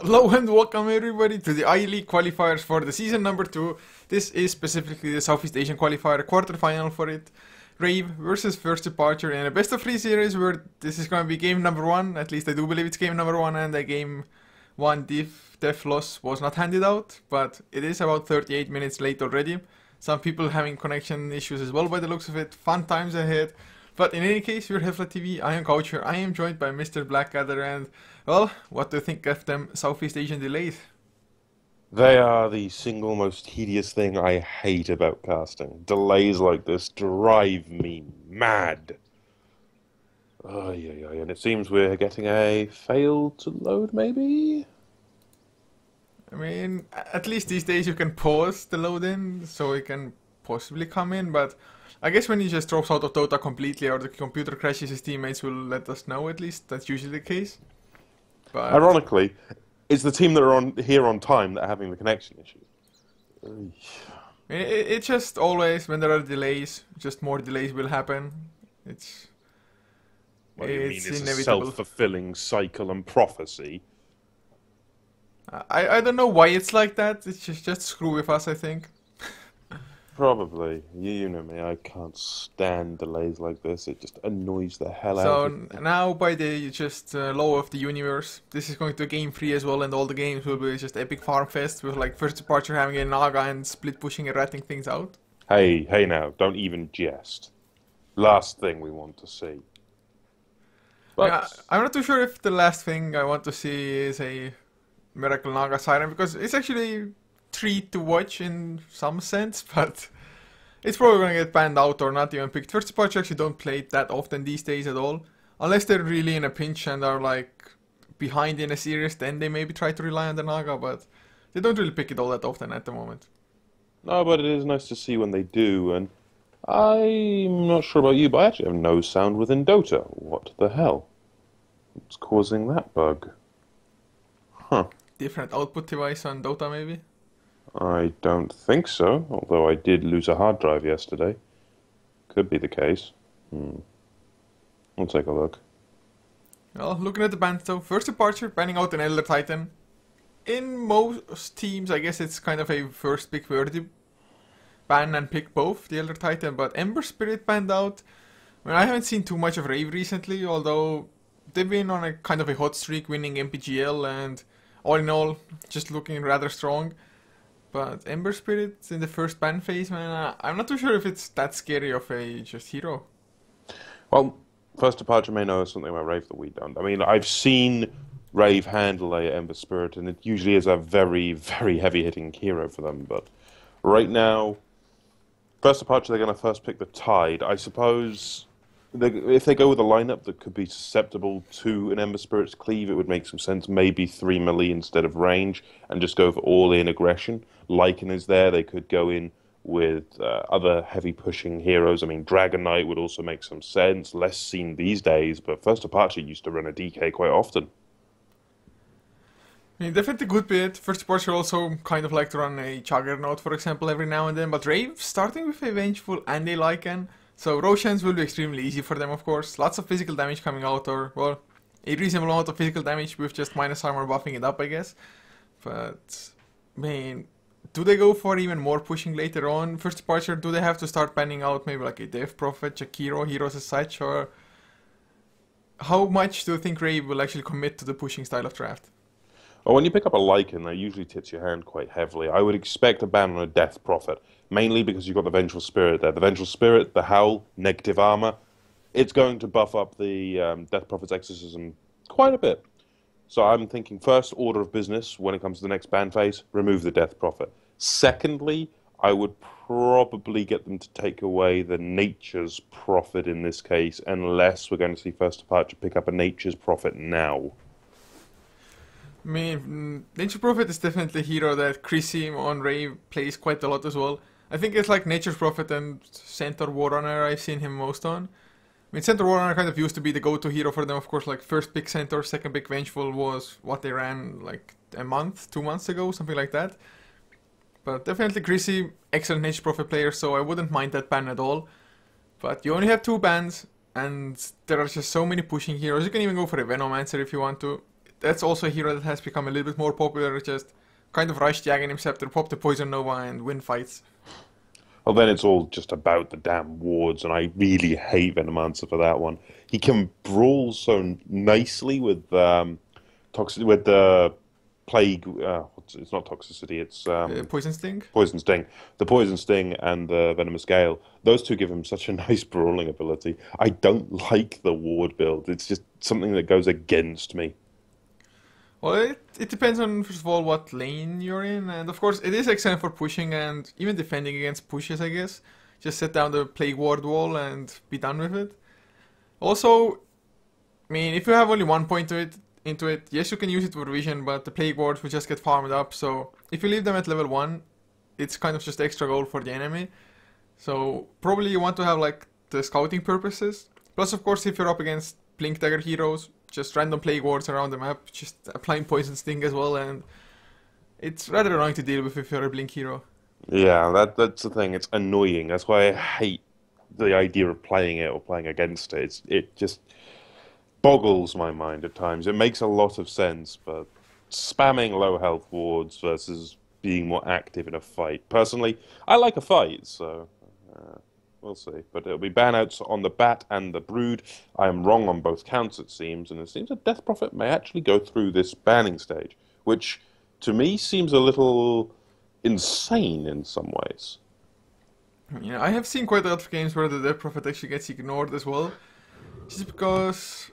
Hello and welcome everybody to the I-League qualifiers for the season number 2. This is specifically the Southeast Asian qualifier, quarterfinal for it. Rave versus First Departure in a best of 3 series where this is going to be game number 1. At least I do believe it's game number 1, and the game 1 def loss was not handed out. But it is about 38 minutes late already. Some people having connection issues as well by the looks of it. Fun times ahead. But in any case, we're HeflaTV, I am Coucher, I am joined by Mr. Blackadder, and, well, what do you think of them Southeast Asian delays? They are the single most tedious thing I hate about casting. Delays like this drive me mad. And it seems we're getting a fail to load, maybe? I mean, at least these days you can pause the load in, so it can possibly come in, but I guess when he just drops out of Dota completely or the computer crashes, his teammates will let us know at least. That's usually the case. But Ironically, it's the team that are here on time that are having the connection issues. it's just always, when there are delays, just more delays will happen. It's What do you mean it's it's a inevitable. self-fulfilling cycle and prophecy? I don't know why it's like that. It's just screw with us, I think. Probably. You know me, I can't stand delays like this. It just annoys the hell out So of me. now by the law of the universe, this is going to game 3 as well, and all the games will be just epic farm fest with like First Departure having a Naga and split pushing and ratting things out. Hey now, don't even jest. Last thing we want to see. Yeah, But I'm not too sure if the last thing I want to see is a Miracle Naga Siren, because it's actually a treat to watch in some sense, but it's probably going to get banned out or not even picked. First Departure actually don't play it that often these days at all. Unless they're really in a pinch and are like behind in a series, then they maybe try to rely on the Naga, but they don't really pick it all that often at the moment. no, but it is nice to see when they do, and I'm not sure about you, but I actually have no sound within Dota. What the hell? What's causing that bug? Huh. Different output device on Dota maybe? I don't think so, although I did lose a hard drive yesterday. Could be the case. We'll take a look. Well, looking at the bans though, First Departure banning out an Elder Titan. In most teams, I guess it's kind of a first pick worthy ban and pick both the Elder Titan, but Ember Spirit banned out. I mean, I haven't seen too much of Rave recently, although they've been on a kind of a hot streak winning MPGL and all in all, just looking rather strong. But Ember Spirit in the first ban phase, man, I'm not too sure if it's that scary of a just hero. Well, First Departure may know something about Rave that we don't. I mean, I've seen Rave handle a Ember Spirit, and it usually is a very, very heavy-hitting hero for them, but right now, First Departure, they're going to first pick the Tide. I suppose if they go with a lineup that could be susceptible to an Ember Spirit's cleave, it would make some sense. Maybe 3 melee instead of range, and just go for all-in aggression. Lycan is there. They could go in with other heavy-pushing heroes. I mean, Dragon Knight would also make some sense. Less seen these days, but First Departure used to run a DK quite often. I mean, definitely good bit. First Departure also kind of like to run a Juggernaut, for example, every now and then, but Rave starting with a Vengeful and a Lycan. So Roshan's will be extremely easy for them, of course. Lots of physical damage coming out, or, well, a reasonable amount of physical damage with just minus armor buffing it up, I guess. But, I mean, do they go for even more pushing later on? First Departure, do they have to start banning out maybe like a Death Prophet, Jakiro, heroes as such, or how much do you think Rave will actually commit to the pushing style of draft? Well, when you pick up a Lycan, that usually tips your hand quite heavily. I would expect a ban on a Death Prophet, mainly because you've got the Vengeful Spirit there. The Vengeful Spirit, the Howl, negative armor, it's going to buff up the Death Prophet's exorcism quite a bit. So I'm thinking first order of business when it comes to the next ban phase, remove the Death Prophet. Secondly, I would probably get them to take away the Nature's Prophet in this case, unless we're going to see First Departure pick up a Nature's Prophet now. I mean, Nature Prophet is definitely a hero that Chrissy on Rave plays quite a lot as well. I think it's like Nature's Prophet and Centaur Warrunner I've seen him most on. I mean, Centaur Warrunner kind of used to be the go-to hero for them, of course, like first pick Centaur, second pick Vengeful was what they ran like a month, 2 months ago, something like that. But definitely Chrissy, excellent Nature Prophet player, so I wouldn't mind that ban at all. But you only have 2 bans, and there are just so many pushing heroes. You can even go for a Venomancer if you want to. that's also a hero that has become a little bit more popular. Just kind of rush the Aghanim Scepter, pop the Poison Nova, and win fights. Well, then it's all just about the damn wards, and I really hate Venomancer for that one. He can brawl so nicely with with the plague. It's not toxicity. It's Poison Sting. Poison Sting. The Poison Sting and the Venomous Gale. Those two give him such a nice brawling ability. I don't like the ward build. It's just something that goes against me. Well, it depends on, first of all, what lane you're in, and of course, it is excellent for pushing and even defending against pushes, I guess. Just set down the Plague Ward wall and be done with it. Also, I mean, if you have only 1 point into it, yes, you can use it for vision, but the Plague Wards will just get farmed up, so if you leave them at level 1, it's kind of just extra gold for the enemy. So, probably you want to have, like, the scouting purposes. Plus, of course, if you're up against Blink Dagger heroes, just random Plague Wards around the map, just applying Poison Sting as well, and it's rather annoying to deal with if you're a Blink hero. Yeah, that's the thing. It's annoying. That's why I hate the idea of playing it or playing against it. It just boggles my mind at times. It makes a lot of sense, but spamming low health wards versus being more active in a fight. Personally, I like a fight, so we'll see. But it'll be banouts on the Bat and the Brood. I am wrong on both counts, it seems, and it seems that Death Prophet may actually go through this banning stage, which to me seems a little insane in some ways. Yeah, I have seen quite a lot of games where the Death Prophet actually gets ignored as well, just because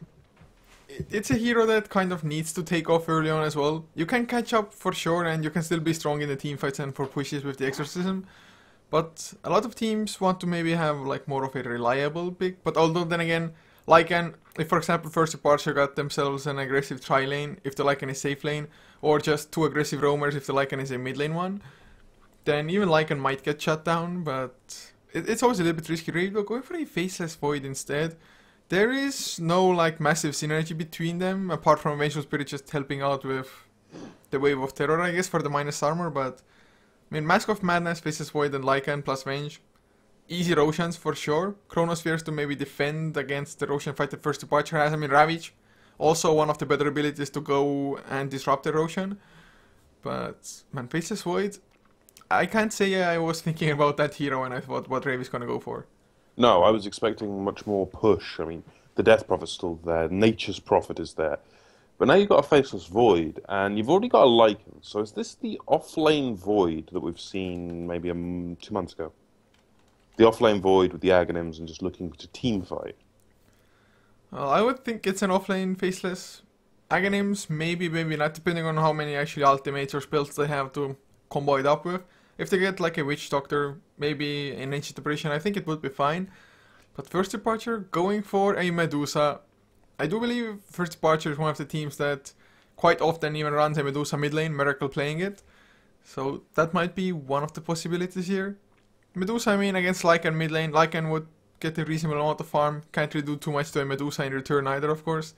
it's a hero that kind of needs to take off early on as well. You can catch up for sure, and you can still be strong in the team fights and for pushes with the Exorcism. But a lot of teams want to maybe have like more of a reliable pick. But although then again, Lycan, if for example First Departure got themselves an aggressive tri-lane, if the Lycan is safe lane, or just 2 aggressive roamers if the Lycan is a mid lane one, then even Lycan might get shut down, but it's always a little bit risky. Rave will go for a Faceless Void instead. There is no like massive synergy between them, apart from Vengeful Spirit just helping out with the Wave of Terror, I guess, for the minus armor, but I mean, Mask of Madness, Faceless Void, and Lycan plus Venge. Easy Roshan's for sure. Chronospheres to maybe defend against the Roshan fight that First Departure has. I mean, Ravage, also one of the better abilities to go and disrupt the Roshan. But, man, Faceless Void, I can't say I was thinking about that hero when I thought what Rave is going to go for. No, I was expecting much more push. I mean, the Death Prophet's still there, Nature's Prophet is there. But now you've got a Faceless Void, and you've already got a Lycan. So is this the off-lane Void that we've seen maybe 2 months ago? The off-lane Void with the Aghanims and just looking to team fight? Well, I would think it's an off-lane Faceless. Aghanims, maybe not, depending on how many actually ultimates or spells they have to combo it up with. If they get like a Witch Doctor, maybe an Ancient Operation, I think it would be fine. But First Departure, going for a Medusa, I do believe First Departure is one of the teams that quite often even runs a Medusa mid lane, Miracle playing it. So that might be one of the possibilities here. Medusa, I mean, against Lycan mid lane, Lycan would get a reasonable amount of farm. Can't really do too much to a Medusa in return either, of course.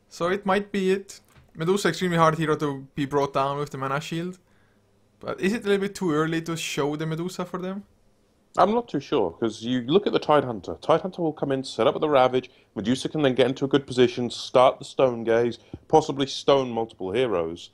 So it might be it. Medusa, extremely hard hero to be brought down with the mana shield. But is it a little bit too early to show the Medusa for them? I'm not too sure, because you look at the Tidehunter. Tidehunter will come in, set up with the Ravage. Medusa can then get into a good position, start the Stone Gaze, possibly stone multiple heroes.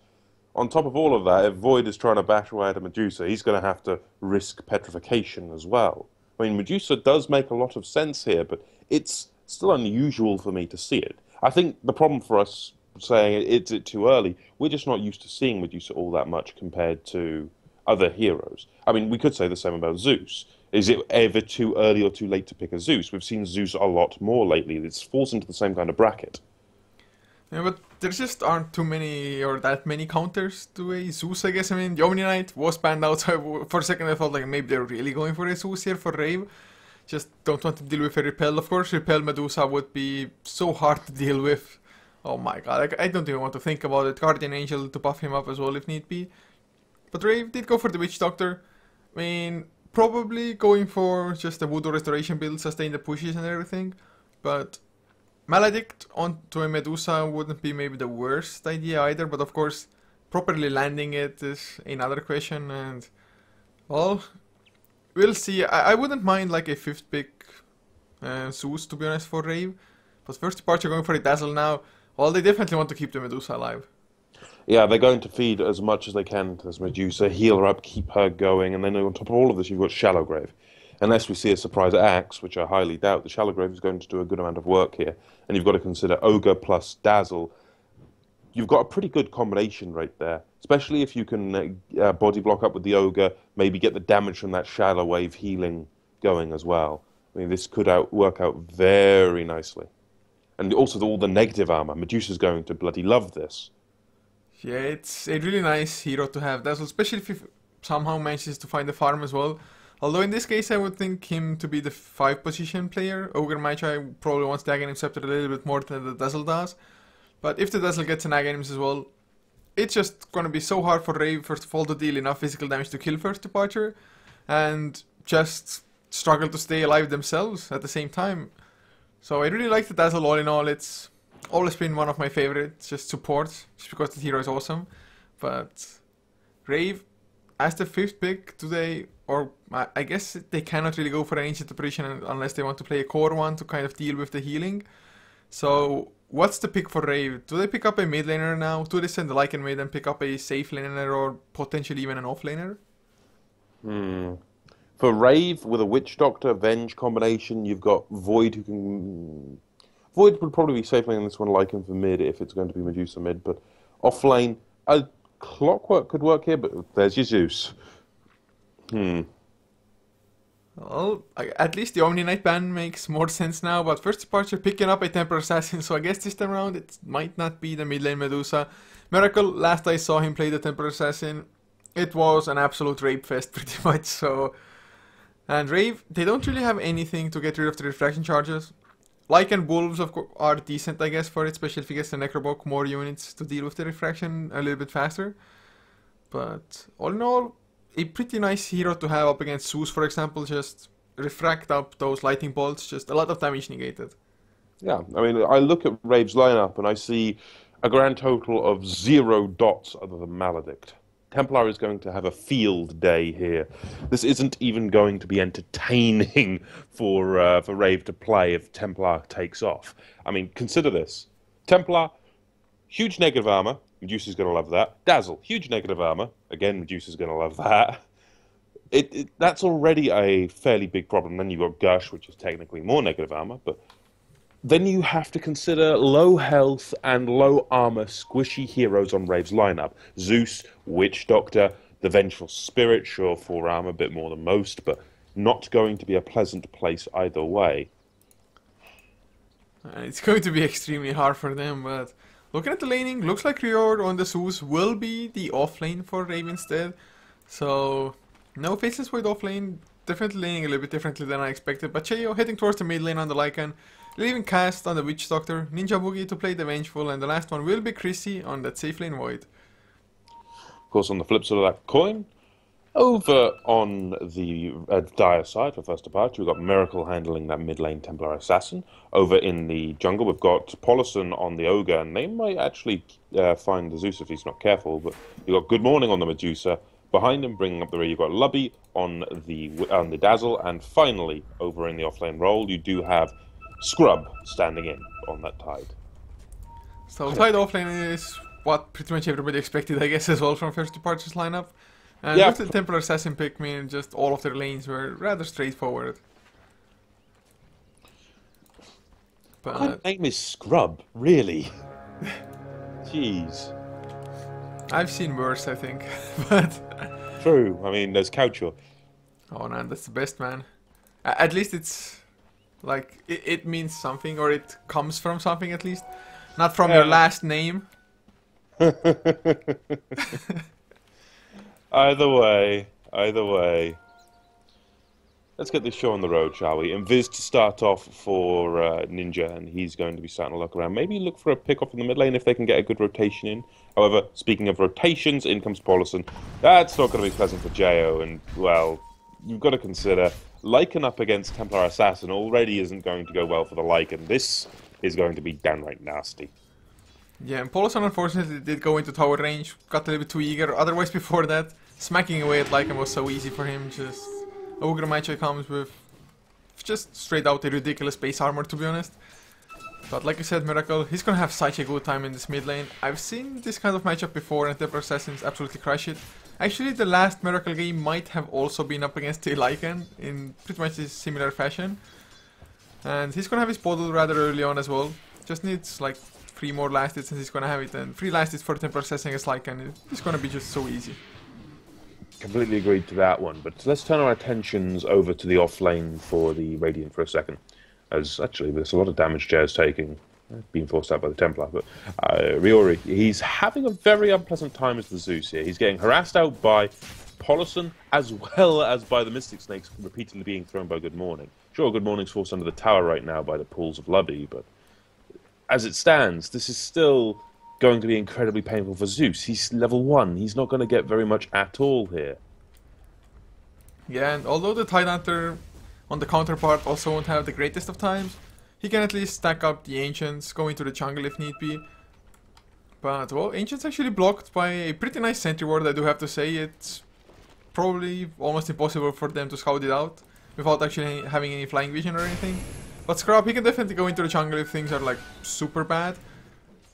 On top of all of that, if Void is trying to bash away at a Medusa, he's going to have to risk petrification as well. I mean, Medusa does make a lot of sense here, but it's still unusual for me to see it. I think the problem for us saying it's too early, we're just not used to seeing Medusa all that much compared to other heroes. I mean, we could say the same about Zeus. Is it ever too early or too late to pick a Zeus? We've seen Zeus a lot more lately. It falls into the same kind of bracket. Yeah, but there just aren't too many or that many counters to a Zeus, I guess. I mean, the Omni Knight was banned out, so for a second I thought like maybe they're really going for a Zeus here for Rave. Just don't want to deal with a Repel. Of course, Repel Medusa would be so hard to deal with. Oh my god, I don't even want to think about it. Guardian Angel to buff him up as well if need be. But Rave did go for the Witch Doctor. I mean, probably going for just a Voodoo Restoration build, sustain the pushes and everything. But Maledict onto a Medusa wouldn't be maybe the worst idea either. But of course, properly landing it is another question. And, well, we'll see. I wouldn't mind like a 5th pick Zeus, to be honest, for Rave. But First Departure going for a Dazzle now. Well, they definitely want to keep the Medusa alive. Yeah, they're going to feed as much as they can to this Medusa, heal her up, keep her going, and then on top of all of this, you've got Shallow Grave. Unless we see a surprise axe, which I highly doubt, the Shallow Grave is going to do a good amount of work here. And you've got to consider Ogre plus Dazzle. You've got a pretty good combination right there, especially if you can body block up with the Ogre, maybe get the damage from that Shallow Wave healing going as well. I mean, this could work out very nicely. And also all the negative armor. Medusa's going to bloody love this. Yeah, it's a really nice hero to have, Dazzle, especially if he somehow manages to find the farm as well. Although in this case I would think him to be the 5 position player. Ogre Magi probably wants the Aghanim Scepter a little bit more than the Dazzle does. But if the Dazzle gets an Aghanims as well, it's just gonna be so hard for Rave first of all to deal enough physical damage to kill First Departure, and just struggle to stay alive themselves at the same time. So I really like the Dazzle all in all. It's always been one of my favorites, just support, just because the hero is awesome. But Rave, as the 5th pick today, or I guess they cannot really go for an Ancient Apparition unless they want to play a core one to kind of deal with the healing. So what's the pick for Rave? Do they pick up a mid laner now? Do they send the Lycan mid and pick up a safe laner or potentially even an off laner? For Rave, with a Witch Doctor Venge combination, you've got Void who can... Void would probably be safe lane in this one, Lycan for mid if it's going to be Medusa mid, but off lane, Clockwork could work here, but there's your Zeus. Well, at least the Omni Knight ban makes more sense now, but First Departure picking up a Temper Assassin, so I guess this time around it might not be the mid lane Medusa. Miracle, last I saw him play the Temper Assassin, it was an absolute rape fest pretty much, so... And Rave, they don't really have anything to get rid of the refraction charges. Lycan Wolves of course are decent, I guess, for it, especially if he gets the Necrobok, more units to deal with the refraction a little bit faster. But all in all, a pretty nice hero to have up against Zeus, for example, just refract up those lightning bolts, just a lot of damage negated. Yeah, I mean, I look at Rave's lineup and I see a grand total of 0 dots other than Maledict. Templar is going to have a field day here. This isn't even going to be entertaining for Rave to play if Templar takes off. I mean, consider this. Templar, huge negative armor. Medusa's going to love that. Dazzle, huge negative armor. Again, Medusa's going to love that. That's already a fairly big problem. Then you've got Gush, which is technically more negative armor, but then you have to consider low health and low armor squishy heroes on Rave's lineup. Zeus, Witch Doctor, the Vengeful Spirit, sure, 4 armor, a bit more than most, but not going to be a pleasant place either way. It's going to be extremely hard for them, but looking at the laning, looks like Rior on the Zeus will be the off lane for Rave instead. So, no Faceless Void off lane, definitely laning a little bit differently than I expected, but Cheo heading towards the mid lane on the Lycan. Leaving Cast on the Witch Doctor, Ninja Boogie to play the Vengeful, and the last one will be Chrissy on that safe lane Void. Of course, on the flip side of that coin, over on the dire side for First Departure, we've got Miracle handling that mid lane Templar Assassin. Over in the jungle, we've got Polison on the Ogre, and they might actually find the Zeus if he's not careful, but you've got Good Morning on the Medusa. Behind him, bringing up the rear, you've got Lubby on the Dazzle, and finally, over in the offlane role, you do have Scrub standing in on that Tide. So Tide offlane is what pretty much everybody expected, I guess, as well from First Departure's lineup. And with the Templar Assassin pick, I mean, just all of their lanes were rather straightforward. But my name is Scrub, really? Jeez. I've seen worse, I think, but... True, I mean, there's Couture. Oh man, that's the best, man. At least it's... like, it means something, or it comes from something at least. Not from your last name. Either way. Let's get this show on the road, shall we? And Viz to start off for Ninja, and he's going to be starting to look around. Maybe look for a pick-off in the mid lane if they can get a good rotation in. However, speaking of rotations, in comes Polison. That's not going to be pleasant for Jo, and, well, you've got to consider Lycan up against Templar Assassin already isn't going to go well for the Lycan. This is going to be downright nasty. Yeah, and Polison unfortunately did go into tower range, got a little bit too eager. Otherwise, before that, smacking away at Lycan was so easy for him. Just Ogre Magi comes with just straight out a ridiculous base armor, to be honest. But like I said, Miracle, he's gonna have such a good time in this mid lane. I've seen this kind of matchup before and Temper Assassins absolutely crush it. Actually, the last Miracle game might have also been up against the Lycan in pretty much a similar fashion. And he's gonna have his bottle rather early on as well. Just needs like 3 more last hits and he's gonna have it. And 3 last hits for Temper Assassin against Lycan. It's gonna be just so easy. Completely agreed to that one, but let's turn our attentions over to the off lane for the Radiant for a second. As actually, there's a lot of damage Jair's taking, being forced out by the Templar, but Riori, he's having a very unpleasant time as the Zeus here. He's getting harassed out by Polison, as well as by the Mystic Snakes repeatedly being thrown by Good Morning. Sure, Good Morning's forced under the tower right now by the Pools of Lubby, but as it stands, this is still going to be incredibly painful for Zeus. He's level 1, he's not going to get very much at all here. Yeah, and although the Tidehunter on the counterpart also won't have the greatest of times, he can at least stack up the Ancients, go into the jungle if need be. But, well, Ancients actually blocked by a pretty nice sentry ward, I do have to say. It's probably almost impossible for them to scout it out without actually having any flying vision or anything. But Scrub, he can definitely go into the jungle if things are like super bad.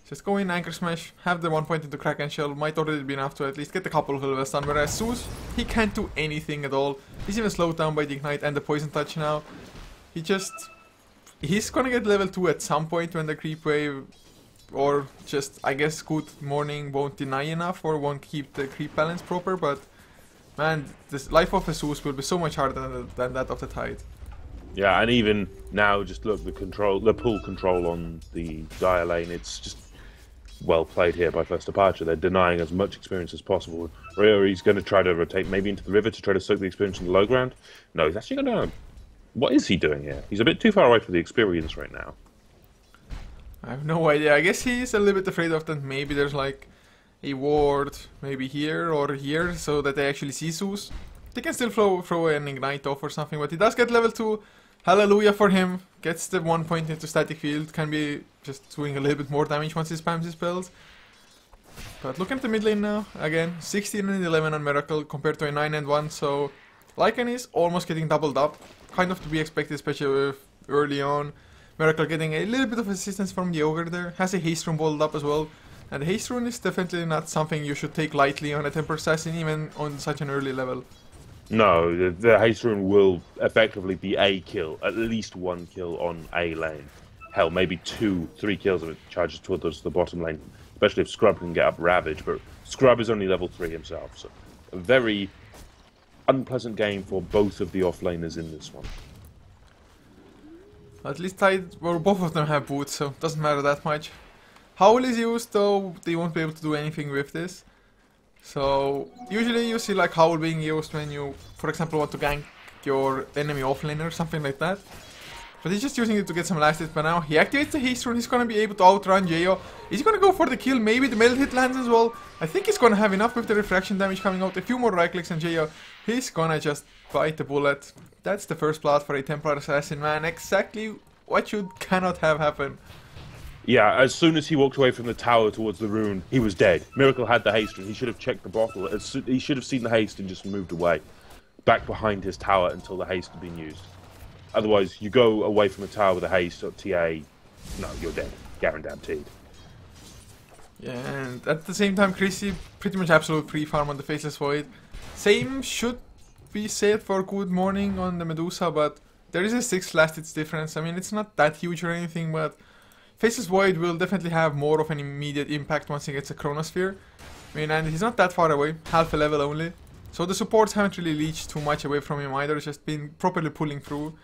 Just go in, Anchor Smash, have the 1 point into Kraken Shell, might already be enough to at least get a couple of levels done, whereas Zeus, he can't do anything at all. He's even slowed down by the Ignite and the Poison Touch now. He's gonna get level 2 at some point when the creep wave, or just, I guess, Good Morning won't deny enough or won't keep the creep balance proper, but man, this life of a Zeus will be so much harder than that of the Tide. Yeah, and even now, just look, the pull control on the Dire lane, it's just well played here by First Departure. They're denying as much experience as possible. Riori's going to try to rotate maybe into the river to try to soak the experience in the low ground. No, he's actually going to... What is he doing here? He's a bit too far away for the experience right now. I have no idea. I guess he's a little bit afraid of that maybe there's like a ward maybe here or here so that they actually see Zeus. They can still throw an Ignite off or something, but he does get level 2. Hallelujah for him. Gets the 1 point into Static Field. Can be just doing a little bit more damage once he spams his spells. But look at the mid lane now. Again, 16 and 11 on Miracle compared to a 9 and 1. So Lycan is almost getting doubled up. Kind of to be expected, especially with early on. Miracle getting a little bit of assistance from the Ogre there. Has a Haste Rune balled up as well. And the Haste Rune is definitely not something you should take lightly on a Temper Assassin, even on such an early level. No, the Haste Rune will effectively be a kill, at least 1 kill on a lane. Hell, maybe 2, 3 kills if it charges towards the bottom lane, especially if Scrub can get up Ravage, but Scrub is only level 3 himself, so a very unpleasant game for both of the offlaners in this one. At least both of them have boots, so it doesn't matter that much. Howl is used, though they won't be able to do anything with this. So, usually you see like Howl being used when you, for example, want to gank your enemy offlaner or something like that. But he's just using it to get some last hits, but now he activates the Haste Rune, he's gonna be able to outrun Jo. Is he gonna go for the kill? Maybe the melt hit lands as well. I think he's gonna have enough with the refraction damage coming out, a few more right clicks on Jo. He's gonna just bite the bullet. That's the first blood for a Templar Assassin, man. Exactly what you cannot have happen. Yeah, as soon as he walked away from the tower towards the rune, he was dead. Miracle had the haste, and he should have checked the bottle. He should have seen the haste and just moved away, back behind his tower until the haste had been used. Otherwise, you go away from the tower with a haste or TA, no, you're dead. Guaranteed. Yeah, and at the same time, Chrissy pretty much absolute free farm on the Faceless Void. Same should be said for Good Morning on the Medusa, but there is a 6 last hits difference. I mean, it's not that huge or anything, but Faceless Void will definitely have more of an immediate impact once he gets a Chronosphere. I mean, and he's not that far away, half a level only. So the supports haven't really leached too much away from him either, just been properly pulling through.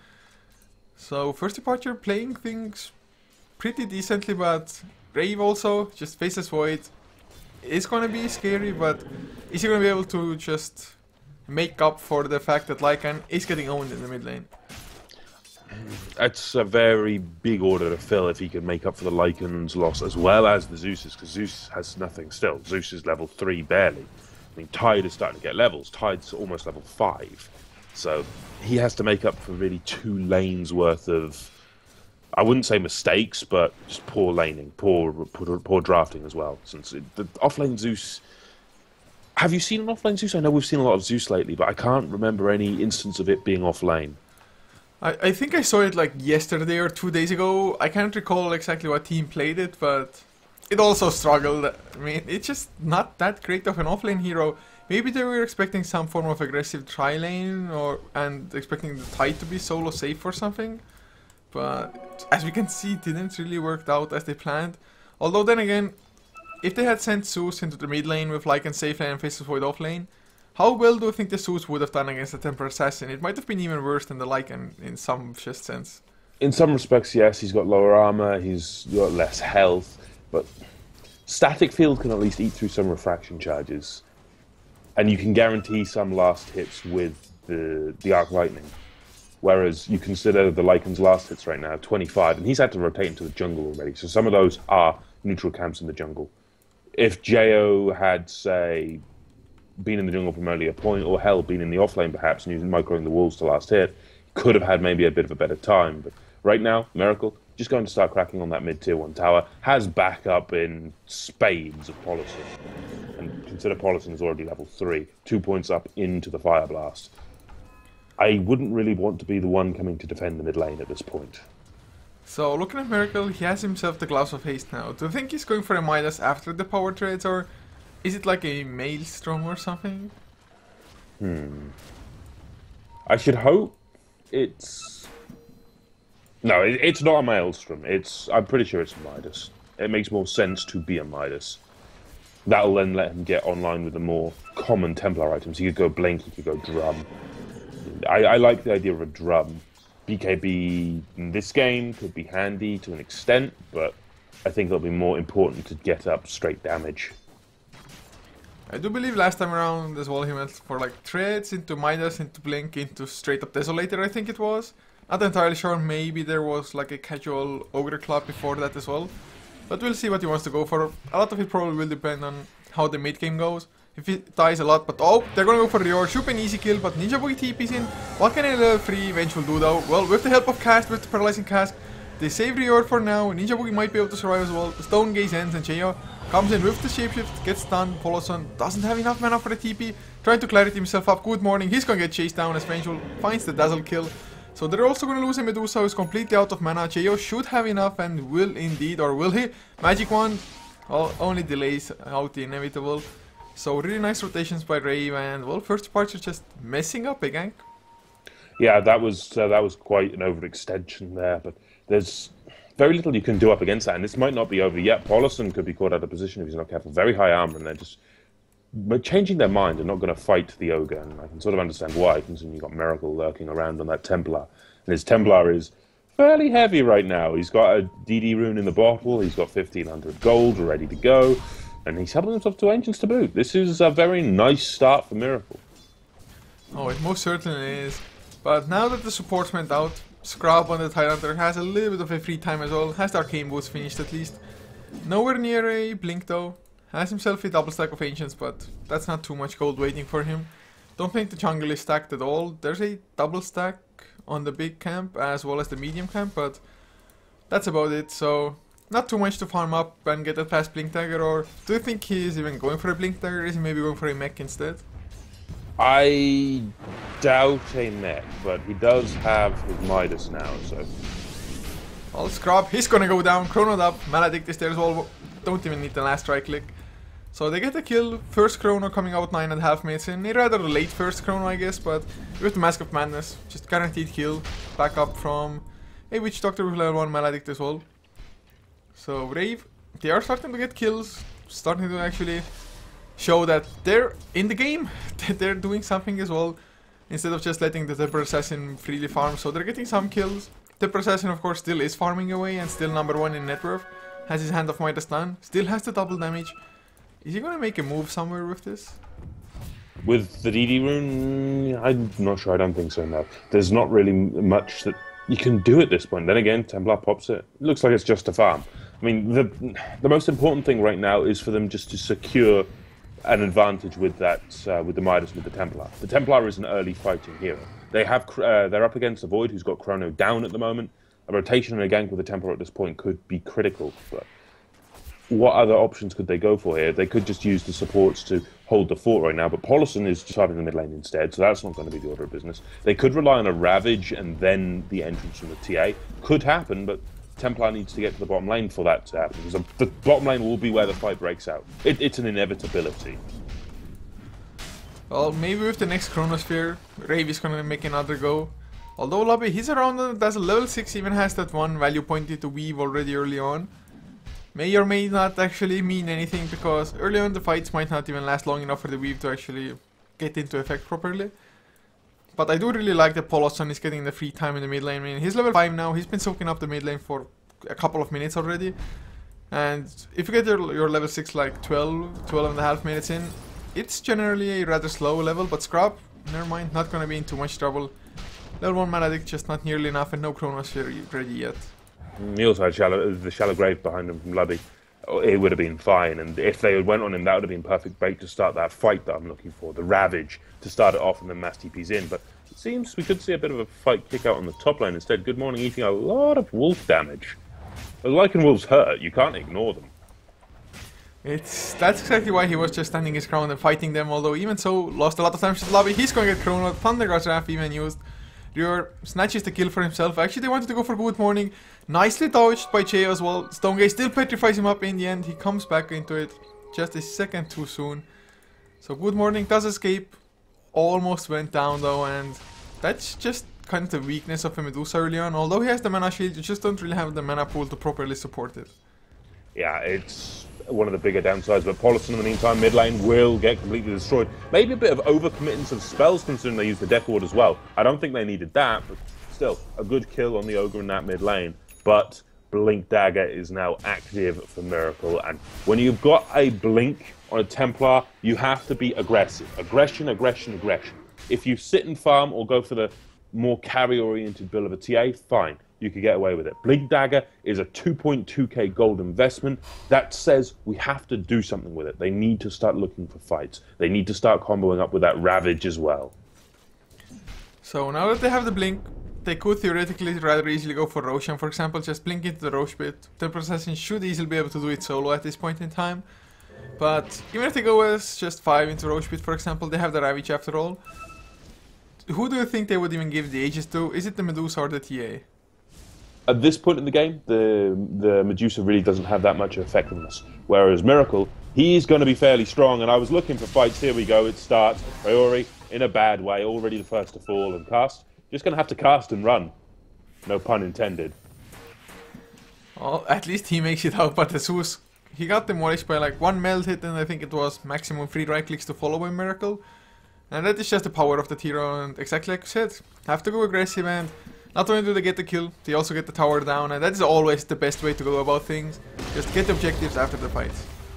So First Departure playing things pretty decently, but Rave also, just Faceless Void, is gonna be scary, but is he gonna be able to just make up for the fact that Lycan is getting owned in the mid lane? It's a very big order to fill if he can make up for the Lycan's loss as well as the Zeus's, because Zeus has nothing still. Zeus is level 3 barely. I mean, Tide is starting to get levels. Tide's almost level 5. So he has to make up for really 2 lanes worth of, I wouldn't say mistakes, but just poor laning, poor drafting as well. Since the offlane Zeus... Have you seen an offlane Zeus? I know we've seen a lot of Zeus lately, but I can't remember any instance of it being offlane. I think I saw it like yesterday or 2 days ago. I can't recall exactly what team played it, but it also struggled. I mean, it's just not that great of an offlane hero. Maybe they were expecting some form of aggressive tri-lane and expecting the Tide to be solo safe or something. But as we can see, it didn't really work out as they planned. Although then again, if they had sent Zeus into the mid lane with Lycan safe lane and Faceless Void off lane, how well do you think the Zeus would have done against the Temper Assassin? It might have been even worse than the Lycan in some just sense. In some respects, yes, he's got lower armor, he's got less health, but Static Field can at least eat through some refraction charges. And you can guarantee some last hits with the Arc Lightning. Whereas you consider the Lycan's last hits right now, 25, and he's had to rotate into the jungle already. So some of those are neutral camps in the jungle. If Jo had, say, been in the jungle from earlier point, or hell, been in the offlane perhaps, and using microing the wolves to last hit, could have had maybe a bit of a better time. But right now, Miracle, just going to start cracking on that mid-tier 1 tower, has backup in spades of Policy. And consider Policy is already level 3, 2 points up into the Fire Blast. I wouldn't really want to be the one coming to defend the mid lane at this point. So, looking at Miracle, he has himself the Gloves of Haste now. Do you think he's going for a Midas after the power trades, or is it like a Maelstrom or something? I should hope it's... No, it's not a Maelstrom. I'm pretty sure it's a Midas. It makes more sense to be a Midas. That'll then let him get online with the more common Templar items. He could go Blink, he could go Drum. I like the idea of a Drum. BKB in this game could be handy to an extent, but I think it'll be more important to get up straight damage. I do believe last time around as well he went for like Threads into Midas, into Blink, into straight up Desolator I think it was. Not entirely sure, maybe there was like a casual Ogre Club before that as well. But we'll see what he wants to go for. A lot of it probably will depend on how the mid game goes. If he dies a lot, but oh, they're gonna go for Rior. Should be an easy kill, but Ninja Boogie TP's in. What can a level 3 eventual do though? Well, with the help of Cast, with the Paralyzing Cast, they save Rior for now. Ninja Boogie might be able to survive as well. The Stone Gaze ends and Cheo comes in with the Shapeshift, gets stunned. Poloson doesn't have enough mana for the TP. Trying to clarity himself up. Good morning. He's gonna get chased down as Vengeful finds the Dazzle kill. So they're also gonna lose a Medusa who's completely out of mana. Cheo should have enough and will indeed, or will he? Magic Wand only delays out the inevitable. So really nice rotations by Rave, and well, first departure just messing up a gank. Yeah, that was quite an overextension there, but there's very little you can do up against that, and this might not be over yet. Paulison could be caught out of position if he's not careful. Very high armor, and they're just changing their mind and not going to fight the Ogre, and I can sort of understand why, considering you've got Miracle lurking around on that Templar. And his Templar is fairly heavy right now. He's got a DD rune in the bottle, he's got 1500 gold ready to go, and he's helping himself to Ancients to boot. This is a very nice start for Miracle. Oh, it most certainly is. But now that the supports went out, Scrub on the Tidehunter has a little bit of a free time as well. Has the Arcane Boots finished at least. Nowhere near a Blink though. Has himself a double stack of Ancients, but that's not too much gold waiting for him. Don't think the jungle is stacked at all. There's a double stack on the big camp as well as the medium camp, but that's about it. So not too much to farm up and get that fast Blink Dagger. Or do you think he's even going for a Blink Dagger? Is he maybe going for a mech instead? I doubt a mech, but he does have his Midas now, so... Well, Scrub, he's gonna go down, chronoed up, Maledict is there as well, don't even need the last right click. So they get the kill, first chrono coming out 9.5 minutes in, a rather late first chrono I guess, but with the Mask of Madness, just guaranteed kill, back up from a Witch Doctor with level 1 Maledict as well. So Rave, they are starting to get kills, starting to actually show that they're in the game, that they're doing something as well, instead of just letting the Temper Assassin freely farm. So they're getting some kills. Temper Assassin of course still is farming away and still number 1 in net worth. Has his Hand of Midas done, still has the double damage. Is he gonna make a move somewhere with this? With the DD rune, I'm not sure, I don't think so, no. There's not really much that you can do at this point. Then again, Templar pops it. It looks like it's just a farm. I mean, the most important thing right now is for them just to secure an advantage with that, with the Midas, with the Templar. The Templar is an early fighting hero. They have, they're up against the Void, who's got Chrono down at the moment. A rotation and a gank with the Templar at this point could be critical. But what other options could they go for here? They could just use the supports to hold the fort right now, but Paulison is starting the mid lane instead, so that's not going to be the order of business. They could rely on a Ravage and then the entrance from the TA. Could happen, but Templar needs to get to the bottom lane for that to happen, because the bottom lane will be where the fight breaks out. It's an inevitability. Well, maybe with the next Chronosphere, Rave is gonna make another go. Although Lobby, he's around, does a level 6, even has that one value pointed to weave already early on. May or may not actually mean anything, because early on the fights might not even last long enough for the weave to actually get into effect properly. But I do really like that Paulison is getting the free time in the mid lane. I mean, he's level 5 now, he's been soaking up the mid lane for a couple of minutes already. And if you get your level 6 like 12 and a half minutes in, it's generally a rather slow level, but Scrub, never mind, not gonna be in too much trouble. Level 1 Maledict just not nearly enough, and no Chronosphere ready yet. He also had the shallow grave behind him from Luddy. It would have been fine, and if they had went on him, that would have been perfect bait to start that fight that I'm looking for, the Ravage, to start it off and then mass TP's in. But it seems we could see a bit of a fight kick out on the top lane instead. Good Morning eating a lot of wolf damage. Like when wolves hurt, you can't ignore them. That's exactly why he was just standing his ground and fighting them, although even so, lost a lot of time to the lobby. He's going to get Chrono, Thundergod's Wrath even used. Rior snatches the kill for himself. Actually, they wanted to go for Good Morning. Nicely dodged by Che as well. Stonegate still petrifies him up in the end. He comes back into it just a second too soon. So Good Morning does escape. Almost went down though, and that's just kind of the weakness of a Medusa early on. Although he has the mana shield, you just don't really have the mana pool to properly support it. Yeah, it's one of the bigger downsides, but Paulison in the meantime, mid lane, will get completely destroyed. Maybe a bit of overcommittance of spells considering they used the Death Ward as well. I don't think they needed that, but still, a good kill on the Ogre in that mid lane. But Blink Dagger is now active for Miracle, and when you've got a Blink on a Templar, you have to be aggressive. Aggression, aggression, aggression. If you sit and farm or go for the more carry-oriented build of a TA, fine. You could get away with it. Blink Dagger is a 2.2k gold investment. That says we have to do something with it. They need to start looking for fights. They need to start comboing up with that Ravage as well. So now that they have the Blink, they could theoretically rather easily go for Roshan, for example. Just blink into the Roche pit. Temple Assassin should easily be able to do it solo at this point in time. But even if they go as just 5 into Roche pit, for example, they have the Ravage after all. Who do you think they would even give the Aegis to? Is it the Medusa or the TA? At this point in the game, the Medusa really doesn't have that much effectiveness. Whereas Miracle, he's going to be fairly strong, and I was looking for fights. Here we go, it starts. Priori, in a bad way, already the first to fall and cast. Just going to have to cast and run. No pun intended. Well, at least he makes it out, but Jesus, he got demolished by like 1 meld hit, and I think it was maximum 3 right clicks to follow by Miracle. And that is just the power of the hero, and exactly like you said, have to go aggressive, and not only do they get the kill, they also get the tower down, and that is always the best way to go about things. Just get the objectives after the fight.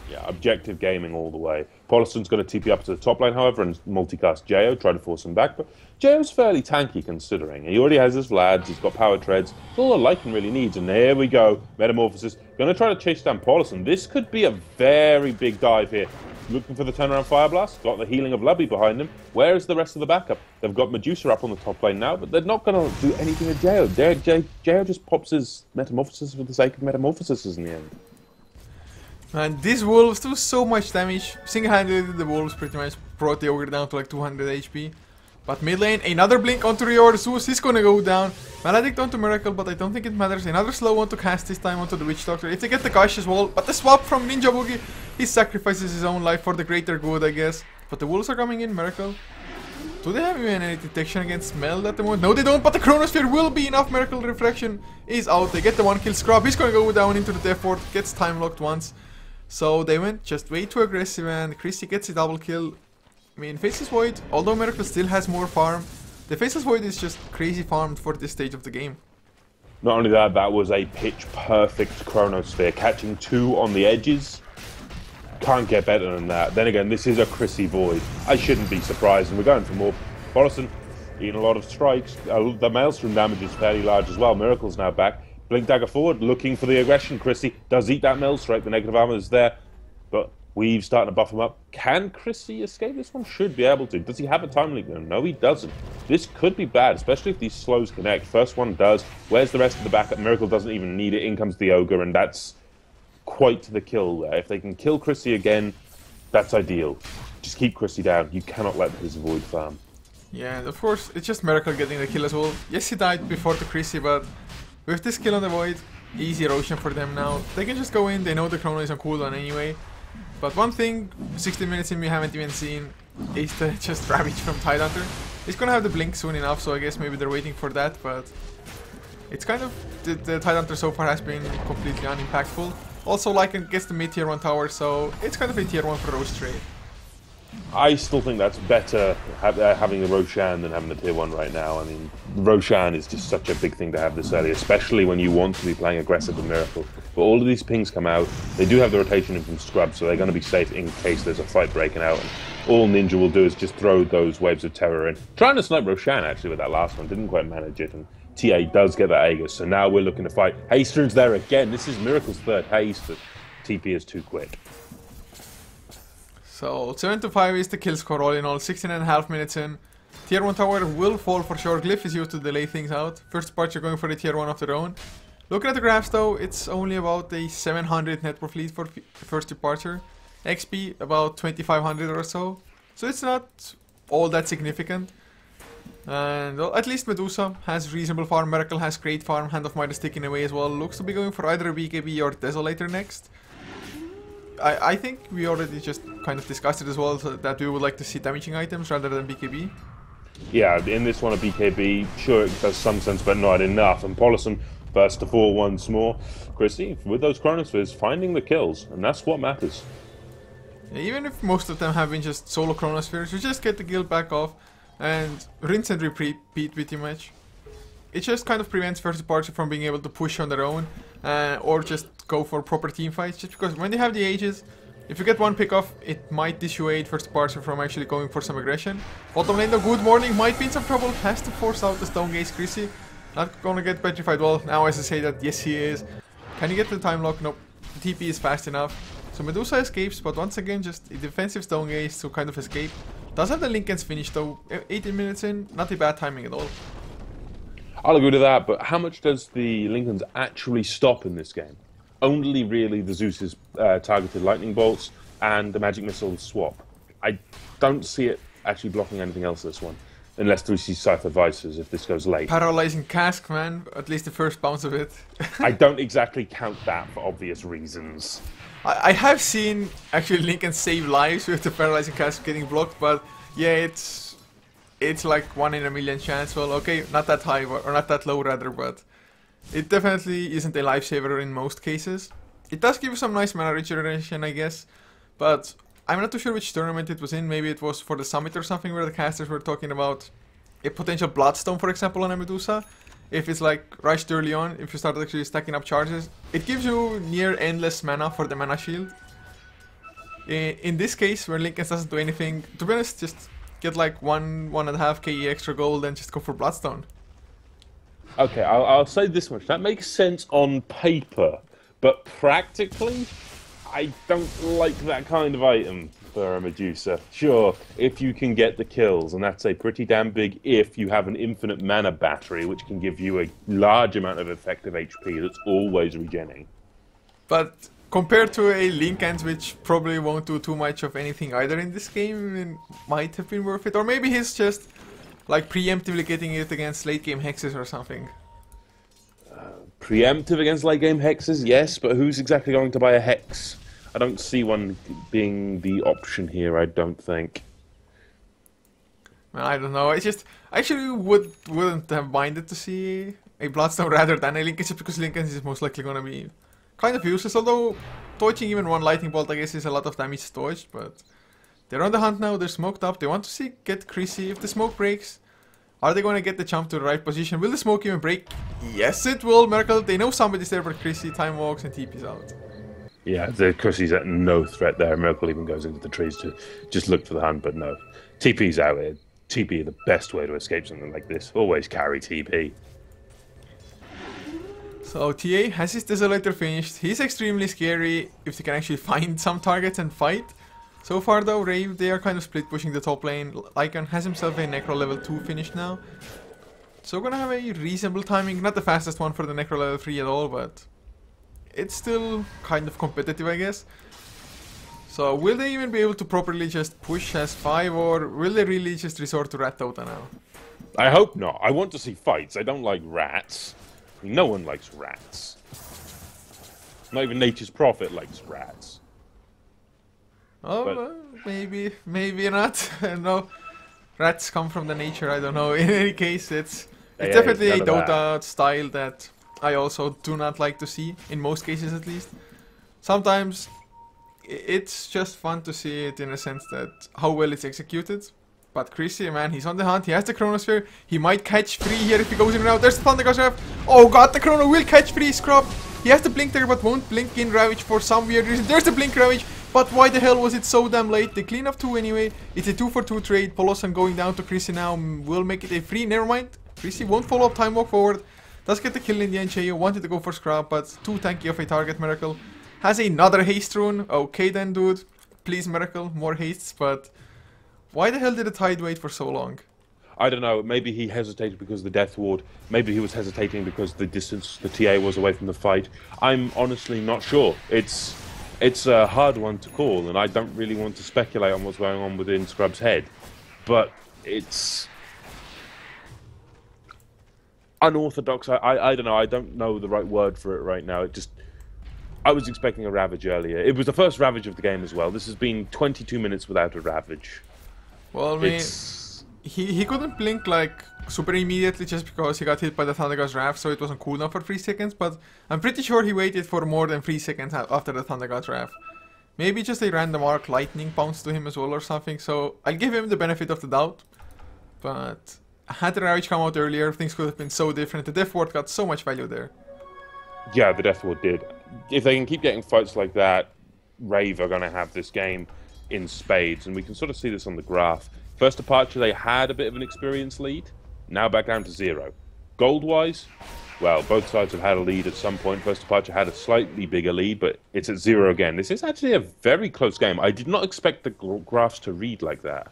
Yeah, objective gaming all the way. Paulison's going to TP up to the top lane, however, and multicast Jo, try to force him back, but Jo's fairly tanky considering. He already has his Vlads, he's got power treads, it's all the Lycan really needs, and there we go, Metamorphosis. Going to try to chase down Paulison. This could be a very big dive here. Looking for the turnaround Fire Blast, got the healing of Lubby behind him. Where is the rest of the backup? They've got Medusa up on the top lane now, but they're not going to do anything with Jo. Jo just pops his Metamorphosis for the sake of Metamorphoses in the end. And these wolves do so much damage. Single-handedly, the wolves pretty much brought the Ogre down to like 200 HP. But mid lane, another blink onto Rior. Zeus is gonna go down. Maledict onto Miracle, but I don't think it matters. Another slow one to cast this time onto the Witch Doctor. If they get the Gush as well, but the swap from Ninja Boogie, he sacrifices his own life for the greater good, I guess. But the wolves are coming in, Miracle. Do they have even any detection against Meld at the moment? No, they don't, but the Chronosphere will be enough. Miracle Reflection is out. They get the 1-kill Scrub. He's gonna go down into the Death Ward, gets time locked once. So they went just way too aggressive, and Chrissy gets a double kill. I mean, Faceless Void, although Miracle still has more farm, the Faceless Void is just crazy farmed for this stage of the game. Not only that, that was a pitch-perfect Chronosphere, catching 2 on the edges. Can't get better than that. Then again, this is a Chrissy Void. I shouldn't be surprised, and we're going for more. Paulison eating a lot of strikes. The Maelstrom damage is fairly large as well. Miracle's now back. Blink Dagger forward, looking for the aggression. Chrissy does eat that Mael Strike. The negative armor is there, but Weave's starting to buff him up. Can Chrissy escape this one? Should be able to. Does he have a time leak? No, he doesn't. This could be bad, especially if these slows connect. First one does. Where's the rest of the backup? Miracle doesn't even need it. In comes the Ogre, and that's quite the kill there. If they can kill Chrissy again, that's ideal. just keep Christie down. You cannot let his Void farm. Yeah, and of course, it's just Miracle getting the kill as well. Yes, he died before the Chrissy, but with this kill on the Void, easy erosion for them now. They can just go in, they know the Chrono is on cooldown anyway. But one thing, 60 minutes in we haven't even seen, is the just Ravage from Tidehunter. He's gonna have the blink soon enough, so I guess maybe they're waiting for that, but it's kind of, the Tidehunter so far has been completely unimpactful. Also, Lycan gets the mid tier 1 tower, so it's kind of a tier 1 for Roche trade. I still think that's better having the Roshan than having the tier 1 right now. I mean, Roshan is just such a big thing to have this early, especially when you want to be playing aggressive with Miracle. But all of these pings come out, they do have the rotation in from Scrub, so they're going to be safe in case there's a fight breaking out. And all Ninja will do is just throw those waves of terror in. Trying to snipe Roshan actually with that last one, didn't quite manage it, and TA does get that Aegis, so now we're looking to fight. Hasten's there again, this is Miracle's third haste, but TP is too quick. So 7-5 is the kill score all in all, 16.5 minutes in. Tier 1 tower will fall for sure. Glyph is used to delay things out. First departure going for the tier 1 of their own. Looking at the graphs though, it's only about a 700 net worth lead for first departure. XP about 2500 or so. So it's not all that significant. And well, at least Medusa has reasonable farm. Miracle has great farm. Hand of Midas ticking away as well. Looks to be going for either a BKB or Desolator next. I think we already just kind of discussed it as well, so that we would like to see damaging items rather than BKB. Yeah, in this one a BKB, sure it does some sense, but not enough. And Polison bursts to 4 once more. Christie, with those Chronospheres, finding the kills, and that's what matters. Yeah, even if most of them have been just solo Chronospheres, you just get the guild back off and rinse and repeat pretty much. It just kind of prevents first departure from being able to push on their own or just go for proper team fights, just because when they have the Aegis, if you get one pick off, it might dissuade first departure from actually going for some aggression. Bottom lane though, good morning, might be in some trouble, has to force out the Stone Gaze Chrissy. Not gonna get petrified well, now as I say that, yes he is. Can you get the time lock? Nope, the TP is fast enough. So Medusa escapes, but once again just a defensive Stone Gaze to kind of escape. Does have the Linken's finish though, 18 minutes in, not a bad timing at all. I'll agree to that, but how much does the Linken's actually stop in this game? Only really the Zeus's targeted lightning bolts and the magic missile swap. I don't see it actually blocking anything else this one, unless we see Cypher Vices if this goes late. Paralyzing Cask, man, at least the first bounce of it. I don't exactly count that for obvious reasons. I have seen actually Linken save lives with the Paralyzing Cask getting blocked, but yeah, it's like 1 in a million chance. Well, okay, not that high, or not that low rather, but it definitely isn't a lifesaver in most cases. It does give you some nice mana regeneration, I guess, but I'm not too sure which tournament it was in. Maybe it was for the Summit or something where the casters were talking about a potential Bloodstone, for example, on a Medusa. If it's like rushed early on, if you start actually stacking up charges, it gives you near endless mana for the mana shield. In this case, where Linken doesn't do anything, to be honest, just get like 1.5 KE extra gold and just go for Bloodstone. Okay, I'll say this much. That makes sense on paper, but practically, I don't like that kind of item for a Medusa. Sure, if you can get the kills, and that's a pretty damn big if you have an infinite mana battery, which can give you a large amount of effective HP that's always regenning. But compared to a Linken's, which probably won't do too much of anything either in this game, it might have been worth it. Or maybe he's just like preemptively getting it against late game hexes or something. Preemptive against late game hexes, yes, but who's exactly going to buy a hex? I don't see one being the option here, I don't think. Well, I don't know, I actually wouldn't have minded to see a Bloodstone rather than a Linken's, just because Linken's is most likely gonna be kind of useless, although torching even one lightning bolt I guess is a lot of damage torched, but they're on the hunt now, they're smoked up, they want to get Chrissy. If the smoke breaks, are they going to get the jump to the right position? Will the smoke even break? Yes it will, Miracle, they know somebody's there but Chrissy, time walks and TP's out. Yeah, the Chrissy's at no threat there. Miracle even goes into the trees to just look for the hunt, but no. TP's out here. TP the best way to escape something like this. Always carry TP. So TA has his Desolator finished. He's extremely scary if they can actually find some targets and fight. So far though, Rave, they are kind of split pushing the top lane. Lycan has himself a Necro level 2 finished now. So gonna have a reasonable timing. Not the fastest one for the Necro level 3 at all, but it's still kind of competitive, I guess. So will they even be able to properly just push as 5, or will they really just resort to Rat Dota now? I hope not. I want to see fights. I don't like rats. No one likes rats. Not even Nature's Prophet likes rats. Oh, maybe not. No, rats come from the nature. I don't know. In any case, it's definitely a Dota style that I also do not like to see. In most cases, at least. Sometimes it's just fun to see it in a sense that how well it's executed. But Chrissy, man, he's on the hunt. He has the Chronosphere. He might catch free here if he goes in and out. There's the Thunder Gust Ref. Oh god, the Chrono will catch free. Scrub. He has the blink there, but won't blink in Ravage for some weird reason. There's the blink Ravage. But why the hell was it so damn late? They clean up 2 anyway. It's a 2-for-2 trade. Polosan going down to Chrissy now will make it a free. Never mind. Chrissy won't follow up. Time walk forward. Does get the kill in the end. Cheyo wanted to go for Scrub, but too tanky of a target. Miracle has another haste rune. Okay then, dude. Please, Miracle. More hastes, but why the hell did the Tide wait for so long? I don't know. Maybe he hesitated because of the Death Ward. Maybe he was hesitating because the distance the TA was away from the fight. I'm honestly not sure. It's a hard one to call, and I don't really want to speculate on what's going on within Scrub's head. But it's unorthodox. I don't know. I don't know the right word for it right now. I was expecting a Ravage earlier. It was the first Ravage of the game as well. This has been 22 minutes without a Ravage. Well, I mean, he couldn't blink like super immediately just because he got hit by the Thunder Gust Raft, so it wasn't cooldown for 3 seconds, but I'm pretty sure he waited for more than 3 seconds after the Thunder Gust Raft. Maybe just a random arc lightning bounce to him as well or something, so I'll give him the benefit of the doubt. But had the Ravage come out earlier, things could have been so different. The Death Ward got so much value there. Yeah, the Death Ward did. If they can keep getting fights like that, Rave are going to have this game in spades, and we can sort of see this on the graph. First departure, they had a bit of an experience lead, now back down to 0. Gold-wise, well, both sides have had a lead at some point. First departure had a slightly bigger lead, but it's at 0 again. This is actually a very close game. I did not expect the graphs to read like that.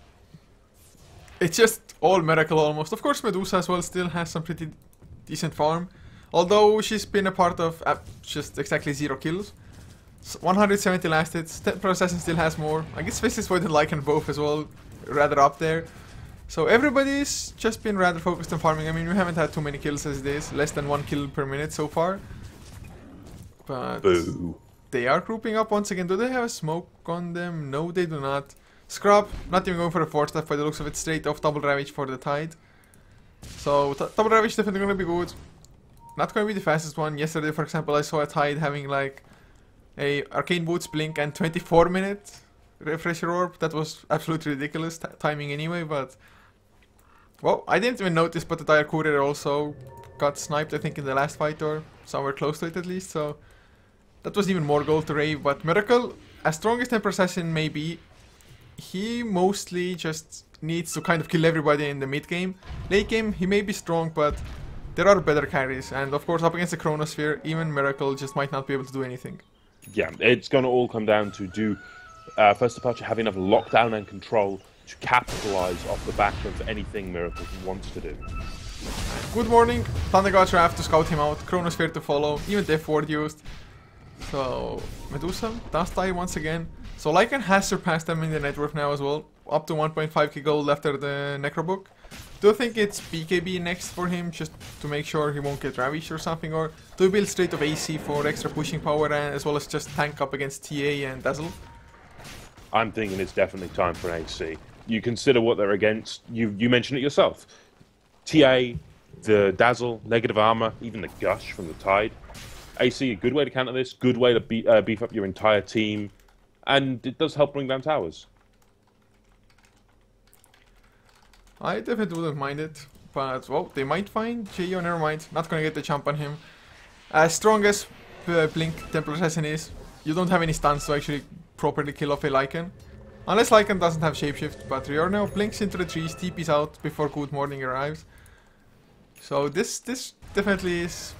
It's just all Miracle almost. Of course, Medusa as well still has some pretty decent farm, although she's been a part of just exactly 0 kills. 170 last hits. Temporal Assassin still has more. I guess Space is Void and Lycan both as well, rather up there. So everybody's just been rather focused on farming. I mean, we haven't had too many kills as it is. Less than 1 kill per minute so far. But Boo. They are grouping up once again. Do they have a smoke on them? No, they do not. Scrub, not even going for a 4-step by the looks of it. Straight off double Ravage for the Tide. So double Ravage definitely going to be good. Not going to be the fastest one. Yesterday, for example, I saw a Tide having like a Arcane Boots blink and 24-minute refresher orb. That was absolutely ridiculous timing anyway, but well, I didn't even notice, but the Dire Courier also got sniped, I think, in the last fight, or somewhere close to it at least, so that was even more gold to Rave. But Miracle, as strong as Temper Assassin may be, he mostly just needs to kind of kill everybody in the mid game. Late game, he may be strong, but there are better carries, and of course up against the Chronosphere, even Miracle just might not be able to do anything. Yeah, it's going to all come down to First Departure have enough lockdown and control to capitalize off the back of anything Miracle wants to do. Good morning. Thunder Gust Raft to scout him out, Chronosphere to follow, even Death Ward used. So Medusa does die once again. So Lycan has surpassed them in the net worth now as well, up to 1.5k gold after the Necrobook. Do you think it's BKB next for him, just to make sure he won't get ravished or something, or do you build straight of AC for extra pushing power and as well as just tank up against TA and Dazzle? I'm thinking it's definitely time for an AC. You consider what they're against. You mentioned it yourself. TA, the Dazzle, negative armor, even the Gush from the Tide. AC, a good way to counter this, good way to beef up your entire team, and it does help bring down towers. I definitely wouldn't mind it, but well, they might find Geo, never mind, not gonna get the jump on him. As strong as Blink Temple Assassin is, you don't have any stuns to actually properly kill off a Lycan. Unless Lycan doesn't have Shapeshift, but Riorno blinks into the trees, TP's out before Good Morning arrives. So this definitely is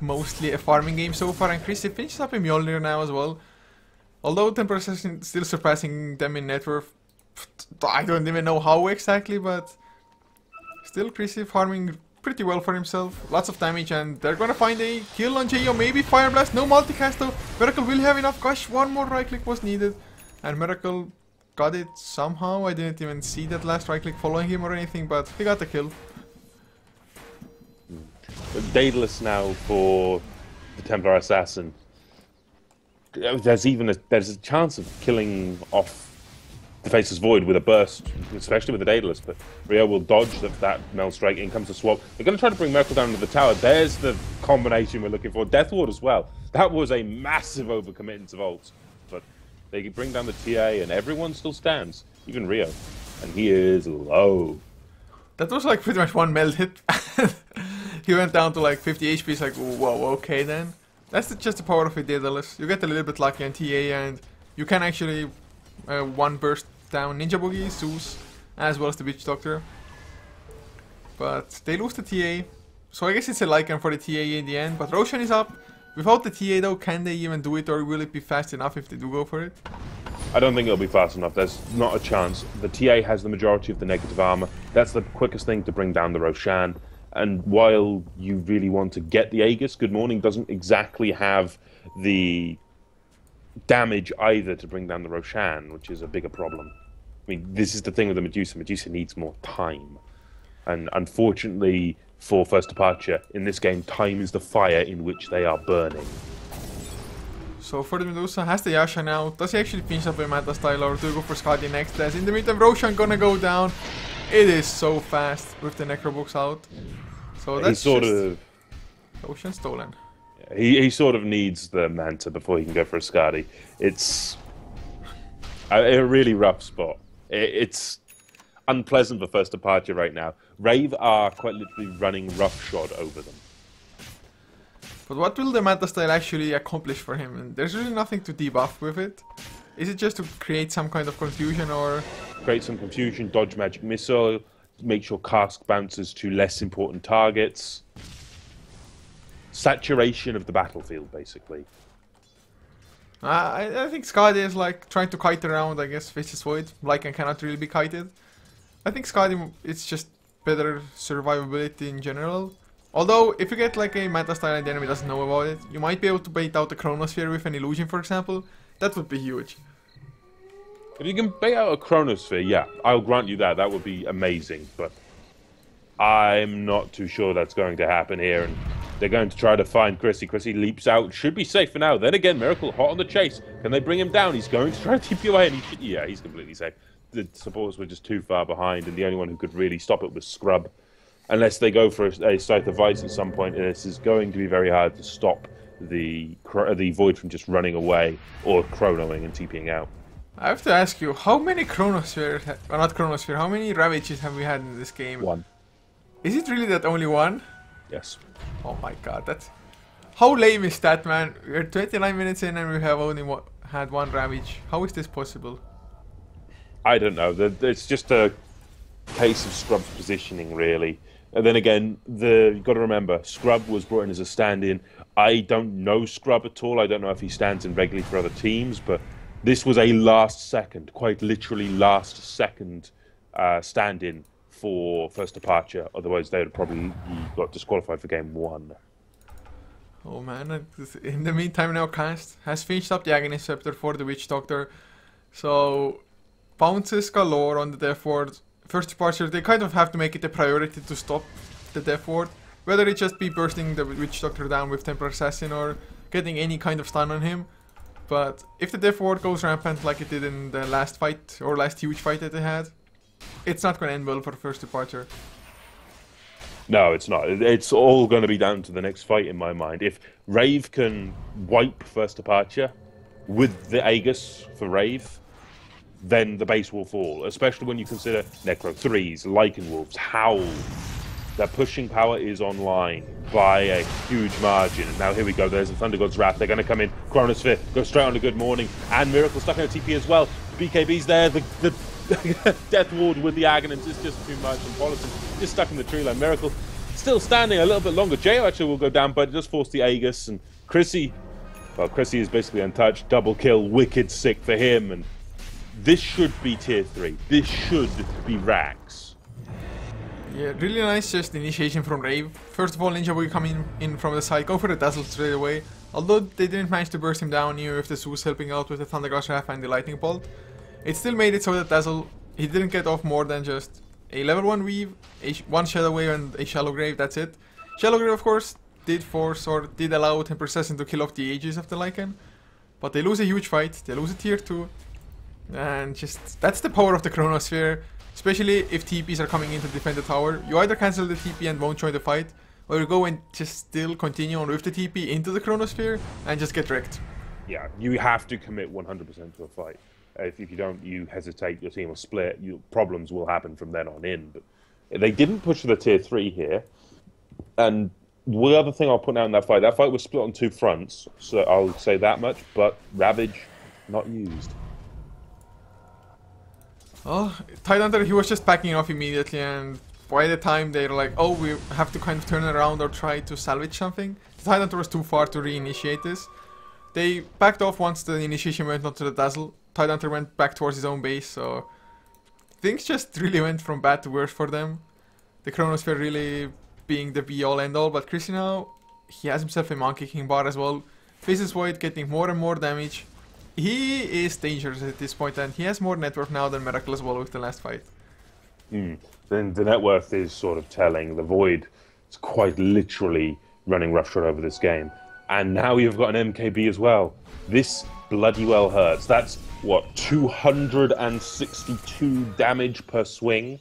mostly a farming game so far, and Chrissy finishes up a Mjolnir now as well. Although Temple Assassin still surpassing them in net worth, I don't even know how exactly, but still Chrissy farming pretty well for himself. Lots of damage, and they're gonna find a kill on Geo, maybe Fire Blast, no multicast though. Miracle will have enough. Gosh, one more right click was needed. And Miracle got it somehow. I didn't even see that last right click following him or anything, but he got the kill. Daedalus now for the Templar Assassin. There's a chance of killing off the Faceless Void with a burst, especially with the Daedalus, but Rio will dodge that Mel Strike. In comes the swap. They're going to try to bring Merkel down to the tower. There's the combination we're looking for. Death Ward as well. That was a massive overcommit into Vaults, but they bring down the TA and everyone still stands, even Rio, and he is low. That was like pretty much one meld hit. He went down to like 50 HP. It's like, whoa, okay then. That's just the power of a Daedalus. You get a little bit lucky on TA, and you can actually one burst down Ninja Boogie, Zeus, as well as the Witch Doctor. But they lose the TA, so I guess it's a Lycan for the TA in the end. But Roshan is up. Without the TA though, can they even do it, or will it be fast enough if they do go for it? I don't think it'll be fast enough. There's not a chance. The TA has the majority of the negative armor. That's the quickest thing to bring down the Roshan. And while you really want to get the Aegis, Good Morning doesn't exactly have the damage either to bring down the Roshan, which is a bigger problem. I mean, this is the thing with the Medusa. Medusa needs more time. And unfortunately for First Departure, in this game, time is the fire in which they are burning. So for the Medusa, has the Yasha now. Does he actually finish up a Manta Style, or do you go for Skadi next? As in the meantime, Roshan gonna go down. It is so fast with the Necrobooks out. So that's Roshan stolen. He sort of needs the Manta before he can go for a Skadi. It's a really rough spot. It's unpleasant for First Departure right now. Rave are quite literally running roughshod over them. But what will the Manta Style actually accomplish for him? And there's really nothing to debuff with it. Is it just to create some kind of confusion, or...? Create some confusion, dodge magic missile, make sure Cask bounces to less important targets. Saturation of the battlefield, basically. I think Skadi is like trying to kite around, I guess, Faceless Void. Lycan cannot really be kited. I think Skadi, it's just better survivability in general. Although, if you get like a Manta Style and the enemy doesn't know about it, you might be able to bait out the Chronosphere with an illusion, for example. That would be huge. If you can bait out a Chronosphere, yeah, I'll grant you that. That would be amazing, but I'm not too sure that's going to happen here. And they're going to try to find Chrissy. Chrissy leaps out, should be safe for now. Then again, Miracle hot on the chase. Can they bring him down? He's going to try to keep you away, and yeah, he's completely safe. The supporters were just too far behind, and the only one who could really stop it was Scrub. Unless they go for a Scythe of Vice at some point, this is going to be very hard to stop the Void from just running away or chronoing and TPing out. I have to ask you, how many Chronosphere, or not Chronosphere, how many Ravages have we had in this game? One. Is it really that only one? Yes. Oh my god, that's... How lame is that, man? We're 29 minutes in and we have only had one Ravage. How is this possible? I don't know. It's just a case of Scrub's positioning, really. And then again, you've got to remember, Scrub was brought in as a stand-in. I don't know Scrub at all. I don't know if he stands in regularly for other teams, but this was a last second, quite literally last second stand-in for First Departure. Otherwise, they would have probably got disqualified for game one. Oh man, in the meantime now Cast has finished up the Agony Scepter for the Witch Doctor. So, bounces galore on the Death Ward. First Departure, they kind of have to make it a priority to stop the Death Ward. Whether it just be bursting the Witch Doctor down with Templar Assassin or getting any kind of stun on him. But if the Death Ward goes rampant like it did in the last fight, or last huge fight that they had, it's not going to end well for First Departure. No, it's not. It's all going to be down to the next fight in my mind. If Rave can wipe First Departure with the Aegis for Rave, then the base will fall. Especially when you consider Necro 3s, Lycan Wolves, Howl. Their pushing power is online by a huge margin. And now here we go. There's the Thunder God's Wrath. They're going to come in. Chronosphere goes straight on to Good Morning. And Miracle stuck in a TP as well. BKB's there. The Death Ward with the Aghanim's is just too much. And Politan just stuck in the tree line. Miracle still standing a little bit longer. Jo actually will go down, but it just forced the Aegis. And Chrissy, well, Chrissy is basically untouched. Double kill. Wicked sick for him. And this should be tier 3. This should be Rax. Yeah, really nice just initiation from Rave. First of all, Ninja Boy coming in from the side, go for the dazzle straight away. Although they didn't manage to burst him down, even with the Zeus helping out with the Thunder Glass Wrath and the Lightning Bolt. It still made it so that dazzle, he didn't get off more than just a level 1 weave, one Shadow Wave and a Shallow Grave, that's it. Shallow Grave of course did force or did allow Temper Assassin to kill off the Aegis of the Lycan. But they lose a huge fight, they lose a tier 2. And just, that's the power of the Chronosphere. Especially if TPs are coming in to defend the tower. You either cancel the TP and won't join the fight, or you go and just still continue on with the TP into the Chronosphere and just get wrecked. Yeah, you have to commit 100% to a fight. If you don't, you hesitate, your team will split, problems will happen from then on in. But they didn't push for the tier 3 here. And the other thing I'll put out in that fight was split on 2 fronts, so I'll say that much, but Ravage, not used. Oh, Tidehunter, he was just backing off immediately, and by the time they're like, oh, we have to kind of turn around or try to salvage something, the Tidehunter was too far to reinitiate this. They backed off once the initiation went onto the dazzle. Tidehunter went back towards his own base, so things just really went from bad to worse for them. The Chronosphere really being the be-all end-all, but Chrissy now, he has himself a Monkey King bar as well. Faces Void getting more and more damage. He is dangerous at this point, and he has more net worth now than Miracle as well with the last fight. Then the net worth is sort of telling. The Void is quite literally running roughshod over this game. And now you've got an MKB as well. This bloody well hurts. That's, what, 262 damage per swing?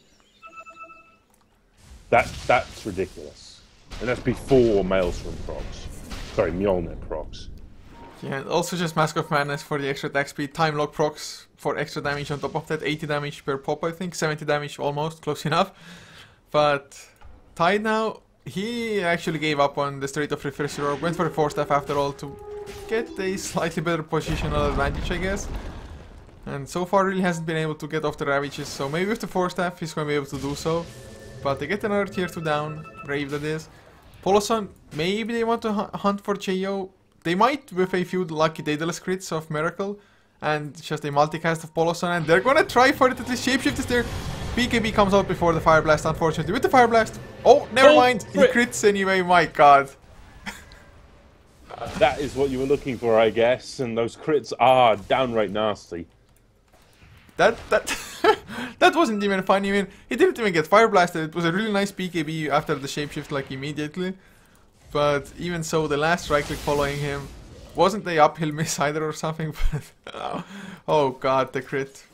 That's ridiculous. And that's before Maelstrom procs. Sorry, Mjolnir procs. Yeah, and also just Mask of Madness for the extra attack speed, Time Lock procs for extra damage on top of that, 80 damage per pop I think, 70 damage almost, close enough. But Tide now, he actually gave up on the Strait of Refresher, went for a 4-staff after all to get a slightly better positional advantage I guess. And so far really hasn't been able to get off the Ravages, so maybe with the 4-staff he's going to be able to do so. But they get another tier 2 down, Rave that is. Poloson, maybe they want to hunt for Jo. They might with a few lucky Daedalus crits of Miracle and just a multicast of Poloson, and they're gonna try for it. At least Shapeshift is there. BKB comes out before the Fire Blast, unfortunately. With the Fire Blast, oh, never mind. He crits anyway, my god. That is what you were looking for, I guess, and those crits are downright nasty. That that wasn't even funny. I mean, he didn't even get Fire Blasted. It was a really nice BKB after the Shapeshift, like immediately. But even so, the last right click following him wasn't the uphill miss either or something. But oh god, the crit.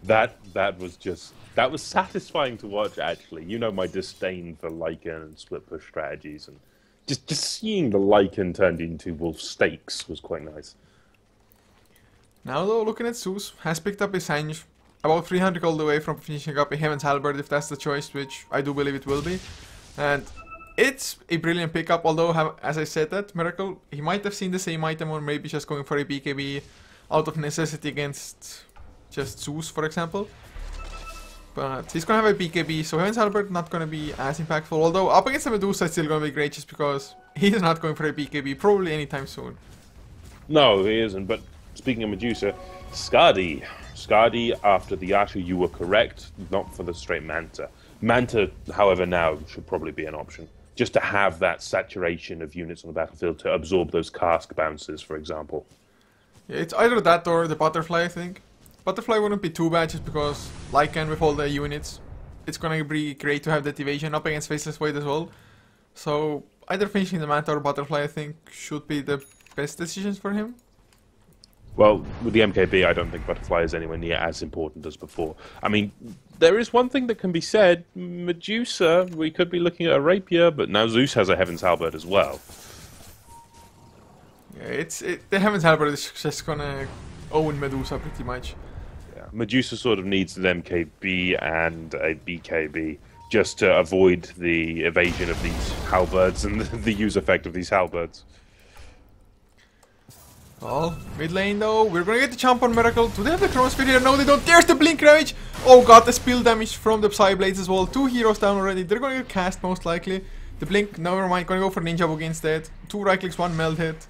That was satisfying to watch. Actually, you know my disdain for Lycan and split push strategies, and just seeing the Lycan turned into Wolf Stakes was quite nice. Now though, looking at Zeus, has picked up his Henge, about 300 gold away from finishing up a Heaven's Halberd if that's the choice, which I do believe it will be. And it's a brilliant pickup, although, as I said that, Miracle, he might have seen the same item or maybe just going for a BKB out of necessity against just Zeus, for example. But he's going to have a BKB, so Heaven's Halberd not going to be as impactful, although up against the Medusa it's still going to be great just because he's not going for a BKB probably anytime soon. No, he isn't, but speaking of Medusa, Skadi, after the Yashu, you were correct, not for the straight Manta. Manta, however, now should probably be an option. Just to have that saturation of units on the battlefield to absorb those cask bounces, for example. Yeah, it's either that or the Butterfly, I think. Butterfly wouldn't be too bad just because, Lycan with all the units, it's gonna be great to have that evasion up against Faceless Void as well. So, either finishing the Manta or Butterfly, I think, should be the best decisions for him. Well, with the MKB, I don't think Butterfly is anywhere near as important as before. I mean, there is one thing that can be said. Medusa, we could be looking at a Rapier, but now Zeus has a Heaven's Halberd as well. Yeah, the Heaven's Halberd is just gonna own Medusa pretty much. Yeah, Medusa sort of needs an MKB and a BKB just to avoid the evasion of these halberds and the use effect of these halberds. Well, mid lane though, we're gonna get the jump on Miracle. Do they have the Chronosphere here? No, they don't. There's the Blink Ravage! Oh god, the spill damage from the Psyblades as well. 2 heroes down already. They're gonna get cast most likely. The Blink, never mind, gonna go for Ninja Boogie instead. 2 right clicks, 1 meld hit.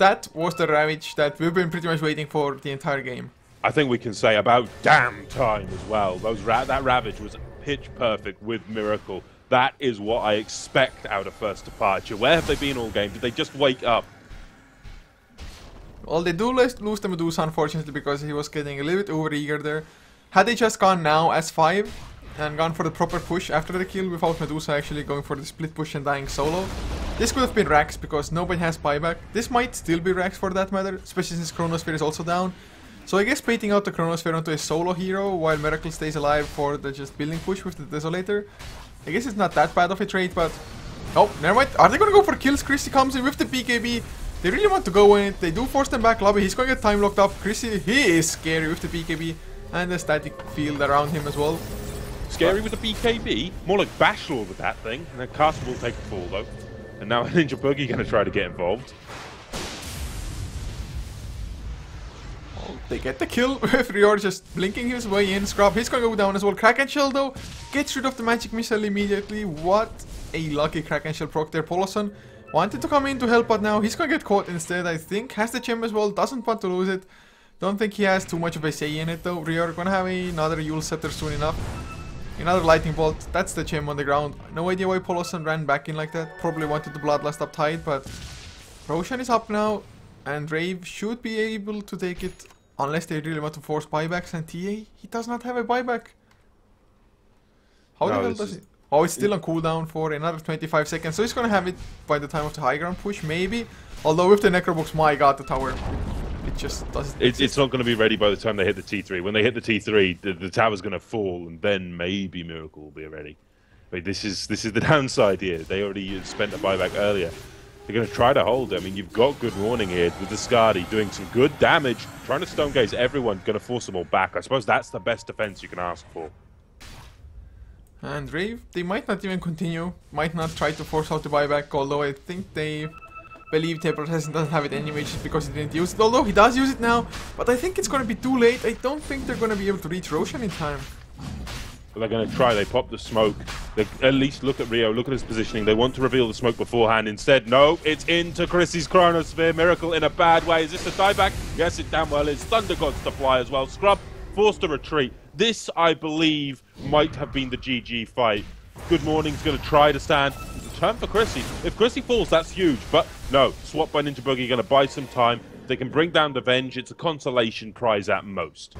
That was the Ravage that we've been pretty much waiting for the entire game. I think we can say about damn time as well. That Ravage was pitch perfect with Miracle. That is what I expect out of First Departure. Where have they been all game? Did they just wake up? Well, they do lose the Medusa, unfortunately, because he was getting a little bit over-eager there. Had they just gone now as 5 and gone for the proper push after the kill without Medusa actually going for the split push and dying solo, this could have been Rax because nobody has buyback. This might still be Rax for that matter, especially since Chronosphere is also down. So I guess baiting out the Chronosphere onto a solo hero while Miracle stays alive for the just building push with the Desolator, I guess it's not that bad of a trade, but... Oh, never mind. Are they gonna go for kills? Chrissy comes in with the BKB. They really want to go in it. They do force them back lobby. He's going to get time locked up. Chrissy, he is scary with the BKB and the static field around him as well. Scary with the BKB? More like Bashlor with that thing. And then Castle will take the fall though. And now Ninja Boogie going to try to get involved. Oh, they get the kill with Rior just blinking his way in. Scrub, he's going to go down as well. Kraken Shell though gets rid of the magic missile immediately. What a lucky Kraken Shell proc there. Poloson wanted to come in to help, but now he's going to get caught instead, I think. Has the gem as well, doesn't want to lose it. Don't think he has too much of a say in it though. Rior going to have another Yule Scepter soon enough. Another Lightning Bolt, that's the gem on the ground. No idea why Poloson ran back in like that. Probably wanted the Bloodlust up tight, but Roshan is up now. And Rave should be able to take it, unless they really want to force buybacks. And TA, he does not have a buyback. How the hell does he... Oh, it's still on cooldown for another 25 seconds. So he's gonna have it by the time of the high ground push, maybe. Although with the Necrobox, my god, the tower. It just doesn't... It's not going to be ready by the time they hit the T3. When they hit the T3, the tower's going to fall, and then maybe Miracle will be ready. But this is the downside here. They already spent a buyback earlier. They're going to try to hold it. I mean, you've got good warning here with the Skadi doing some good damage, trying to stone gaze everyone, going to force them all back. I suppose that's the best defense you can ask for. And Rave, they might not even continue, might not try to force out the buyback, although I think they believe Temple Assassin doesn't have it anyway just because he didn't use it. Although he does use it now, but I think it's going to be too late. I don't think they're going to be able to reach Roshan in time. But they're going to try. They pop the smoke. They at least look at Rio, look at his positioning. They want to reveal the smoke beforehand. Instead, no, it's into Chrissy's Chronosphere. Miracle in a bad way. Is this a dieback? Yes, it damn well is. Thunder Gods to fly as well. Scrub forced to retreat. This, I believe, might have been the GG fight. Good Morning's going to try to stand. Turn for Chrissy. If Chrissy falls, that's huge. But no, swap by Ninja Boogie going to buy some time. They can bring down the Venge. It's a consolation prize at most.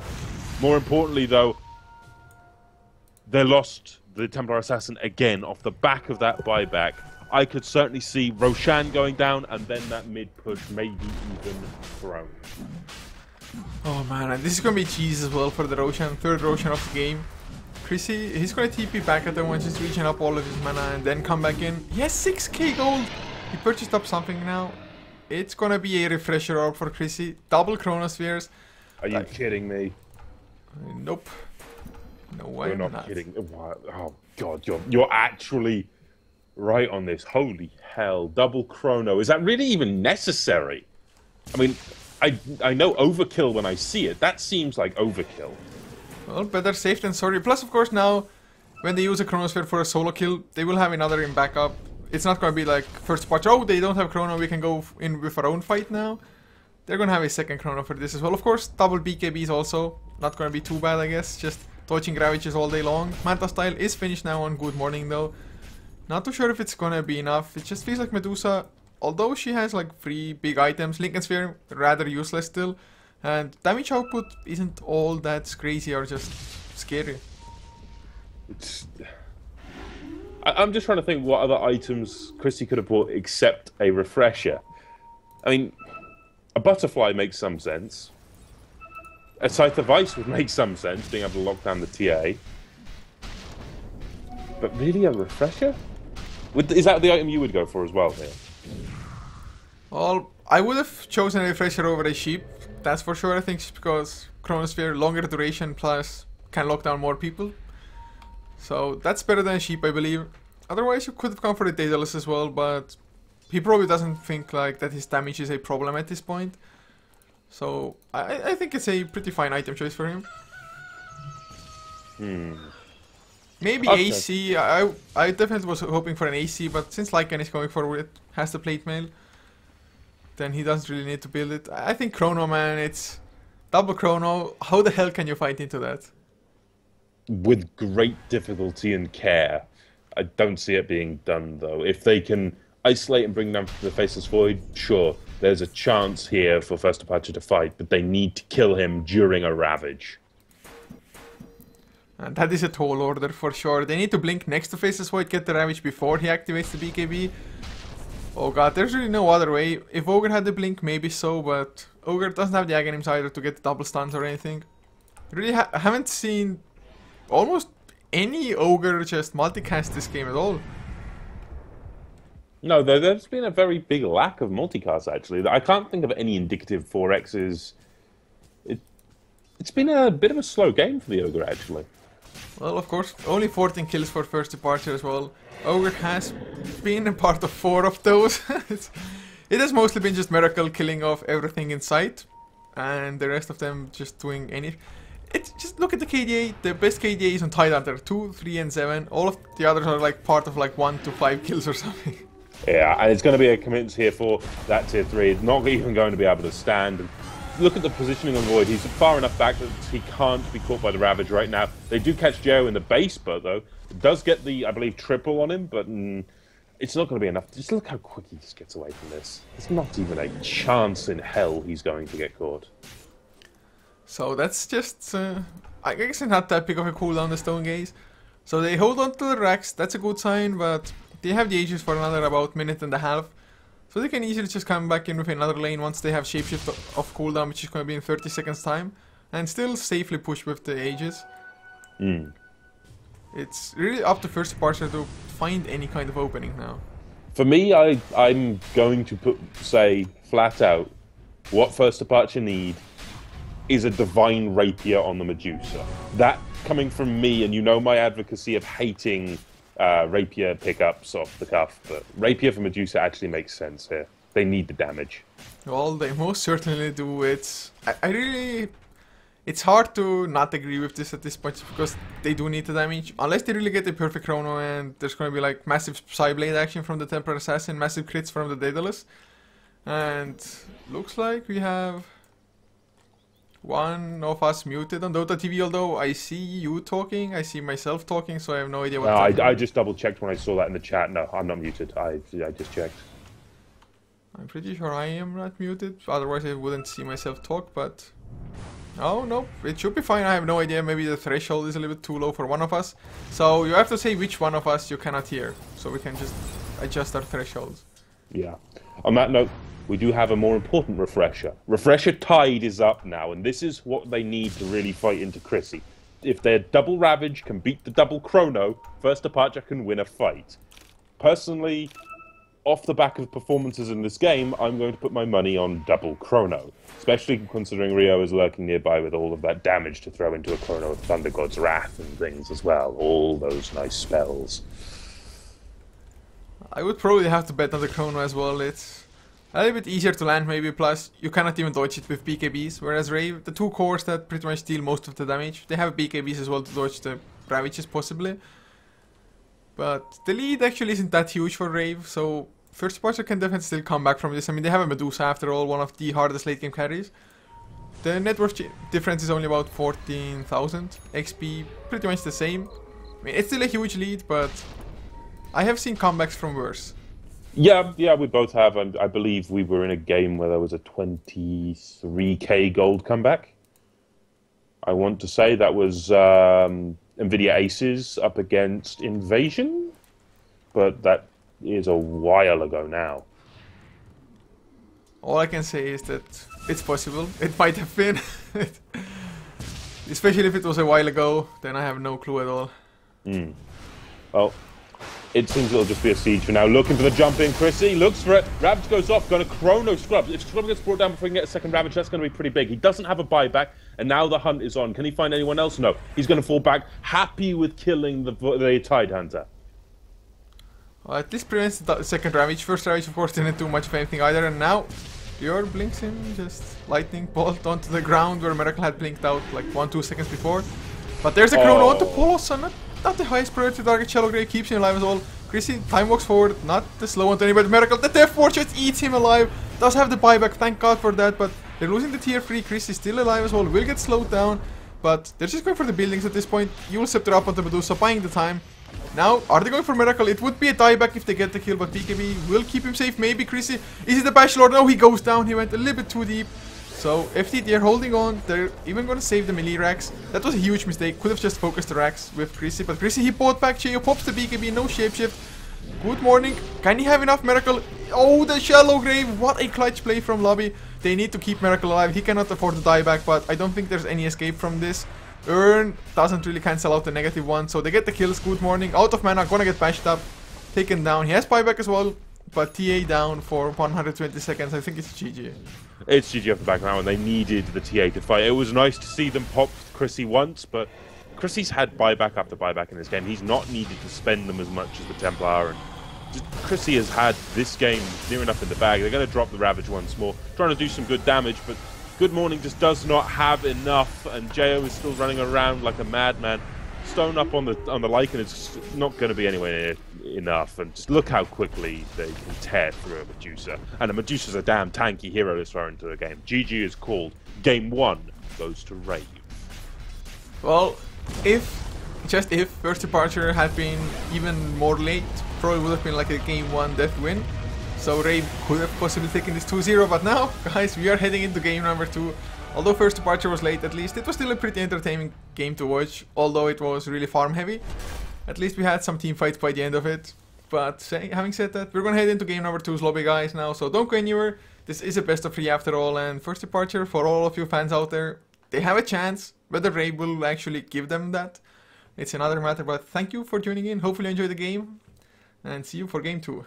More importantly, though, they lost the Templar Assassin again off the back of that buyback. I could certainly see Roshan going down and then that mid push, maybe even Throne. Oh man, and this is going to be cheese as well for the Roshan, third Roshan of the game. Chrissy, he's going to TP back at them once he's reaching up all of his mana and then come back in. He has 6k gold. He purchased up something now. It's going to be a refresher orb for Chrissy. Double Chronospheres. Are you kidding me? Nope. No way. You're not kidding. Oh god, you're actually right on this. Holy hell. Double Chrono. Is that really even necessary? I mean, I know overkill when I see it. That seems like overkill. Well, better safe than sorry. Plus, of course, now, when they use a Chronosphere for a solo kill, they will have another in backup. It's not going to be like first part, oh, they don't have Chrono, we can go in with our own fight now. They're going to have a second Chrono for this as well. Of course, double BKBs also. Not going to be too bad, I guess. Just dodging Ravages all day long. Manta style is finished now on Good Morning, though. Not too sure if it's going to be enough. It just feels like Medusa, although she has like 3 big items, Lincoln Sphere, rather useless still. And damage output isn't all that crazy or just scary. I'm just trying to think what other items Chrissy could have bought except a refresher. I mean, a butterfly makes some sense. A Scythe of Ice would make some sense, being able to lock down the TA. But really, a refresher? Is that the item you would go for as well here? Well, I would have chosen a refresher over a sheep. That's for sure, I think, just because Chronosphere, longer duration, plus can lock down more people. So that's better than a sheep, I believe. Otherwise, you could have gone for the Daedalus as well, but he probably doesn't think like that his damage is a problem at this point. So I think it's a pretty fine item choice for him. Maybe okay. AC. I definitely was hoping for an AC, but since Lycan is going for it, has the plate mail, then he doesn't really need to build it. I think Chrono, man, it's double Chrono. How the hell can you fight into that? with great difficulty and care. I don't see it being done, though. If they can isolate and bring down the Faceless Void, sure, there's a chance here for First Apache to fight, but they need to kill him during a Ravage. And that is a tall order for sure. They need to blink next to Faceless Void, get the Ravage before he activates the BKB. Oh god, there's really no other way. If Ogre had the blink, maybe so, but Ogre doesn't have the Aghanims either to get the double stuns or anything. Really haven't seen almost any Ogre just multicast this game at all. No, there's been a very big lack of multicast, actually. I can't think of any indicative 4Xs. It's been a bit of a slow game for the Ogre, actually. Well, of course, only 14 kills for First Departure as well. Ogre has been a part of 4 of those. It has mostly been just Miracle killing off everything in sight, and the rest of them just doing any... Just look at the KDA. The best KDA is on Tidehunter, 2, 3, and 7. All of the others are like part of like 1 to 5 kills or something. Yeah, and it's going to be a commitment here for that tier 3. It's not even going to be able to stand. And look at the positioning on Void. He's far enough back that he can't be caught by the Ravage right now. They do catch Joe in the base, but though it does get the, I believe, triple on him, but it's not going to be enough. Just look how quick he just gets away from this. There's not even a chance in hell he's going to get caught. So that's just, I guess not that big of a cooldown, the Stone Gaze. So they hold on to the racks, that's a good sign, but they have the Aegis for another about minute and a half. So they can easily just come back in with another lane once they have Shapeshift off cooldown, which is going to be in 30 seconds time. And still safely push with the Aegis. It's really up to First Departure to find any kind of opening now. For me, I'm going to say flat out, what First Departure need is a Divine Rapier on the Medusa. That coming from me, and you know my advocacy of hating Rapier pickups off the cuff, but Rapier for Medusa actually makes sense here. They need the damage. Well, they most certainly do. It's hard to not agree with this at this point because they do need the damage. Unless they really get a perfect chrono and there's going to be like massive Psyblade action from the Temporary Assassin, massive crits from the Daedalus. And looks like we have one of us muted on Dota TV, although I see you talking, I see myself talking, so I have no idea what... No, I just double checked when I saw that in the chat. No, I'm not muted. I just checked. I'm pretty sure I am not muted, otherwise I wouldn't see myself talk, but... Oh, no, it should be fine. I have no idea. Maybe the threshold is a little bit too low for one of us. So you have to say which one of us you cannot hear, so we can just adjust our thresholds. Yeah. On that note, we do have a more important refresher. Refresher Tide is up now, and this is what they need to really fight into Chrissy. If their double Ravage can beat the double Chrono, First Departure can win a fight. Personally, off the back of performances in this game, I'm going to put my money on double Chrono. Especially considering Rio is lurking nearby with all of that damage to throw into a Chrono with Thunder God's Wrath and things as well. All those nice spells. I would probably have to bet on the Chrono as well. It's a little bit easier to land maybe, plus you cannot even dodge it with BKBs, whereas Rave, the 2 cores that pretty much deal most of the damage, they have BKBs as well to dodge the Ravages possibly. But the lead actually isn't that huge for Rave, so First Departure can definitely still come back from this. I mean, they have a Medusa after all, one of the hardest late game carries. The net worth difference is only about 14,000 XP, pretty much the same. I mean, it's still a huge lead, but I have seen comebacks from worse. Yeah, we both have, and I believe we were in a game where there was a 23k gold comeback. I want to say that was Nvidia Aces up against Invasion, but that is a while ago now. All I can say is that it's possible. It might have been. Especially if it was a while ago, then I have no clue at all. Well, it seems it'll just be a siege for now. Looking for the jump in, Chrissy. Looks for it. Ravage goes off. Going to Chrono Scrub. If Scrub gets brought down before he can get a second Ravage, that's going to be pretty big. He doesn't have a buyback, and now the hunt is on. Can he find anyone else? No. He's going to fall back, happy with killing the Tidehunter. Well, at least prevents the second Ravage. First Ravage, of course, didn't do much of anything either, and now Dior blinks him, just lightning bolt onto the ground where Miracle had blinked out like 1-2 seconds before. But there's a Chrono onto Polos, and not the highest priority target. Shallow Grave keeps him alive as well. Chrissy time walks forward, not the slow one to anybody. Miracle, the Death Force just eats him alive. Does have the buyback, thank God for that, but they're losing the tier 3. Chrissy still alive as well, will get slowed down. but they're just going for the buildings at this point. You'll scepter up onto Medusa, buying the time. Now, are they going for Miracle? It would be a dieback if they get the kill, but BKB will keep him safe. Maybe Chrissy. Is it the Bash Lord? No, he goes down. He went a little bit too deep. So, FT, they're holding on. They're even going to save the melee racks. That was a huge mistake. Could have just focused the racks with Chrissy, but Chrissy, he bought back. Cheo pops the BKB, no shapeshift. Good morning. Can he have enough Miracle? Oh, the shallow grave. What a clutch play from Lobby. They need to keep Miracle alive. He cannot afford the dieback, but I don't think there's any escape from this. Earn doesn't really cancel out the -1, so they get the kills. Good morning. Out of mana, gonna get bashed up. Taken down. He has buyback as well, but TA down for 120 seconds. I think it's GG. It's GG off the back now, and they needed the TA to fight. It was nice to see them pop Chrissy once, but Chrissy's had buyback after buyback in this game. He's not needed to spend them as much as the Templar, and Chrissy has had this game near enough in the bag. They're going to drop the Ravage once more, trying to do some good damage, but Good Morning just does not have enough, and Jo is still running around like a madman. Stone up on the Lycan is not going to be anywhere near enough, and just look how quickly they can tear through a Medusa. And a Medusa's a damn tanky hero this far into the game. GG is called. Game 1 goes to Rave. Well, just if First Departure had been even more late, probably would have been like a Game 1 death win. So Rave could have possibly taken this 2-0, but now, guys, we are heading into game number 2. Although First Departure was late, at least it was still a pretty entertaining game to watch, although it was really farm heavy. At least we had some team fights by the end of it. But having said that, we're gonna head into game number 2's lobby, guys, now, so don't go anywhere. This is a best of 3 after all, and First Departure, for all of you fans out there, they have a chance. Whether Rave will actually give them that, it's another matter, but thank you for tuning in. Hopefully you enjoyed the game, and see you for game 2.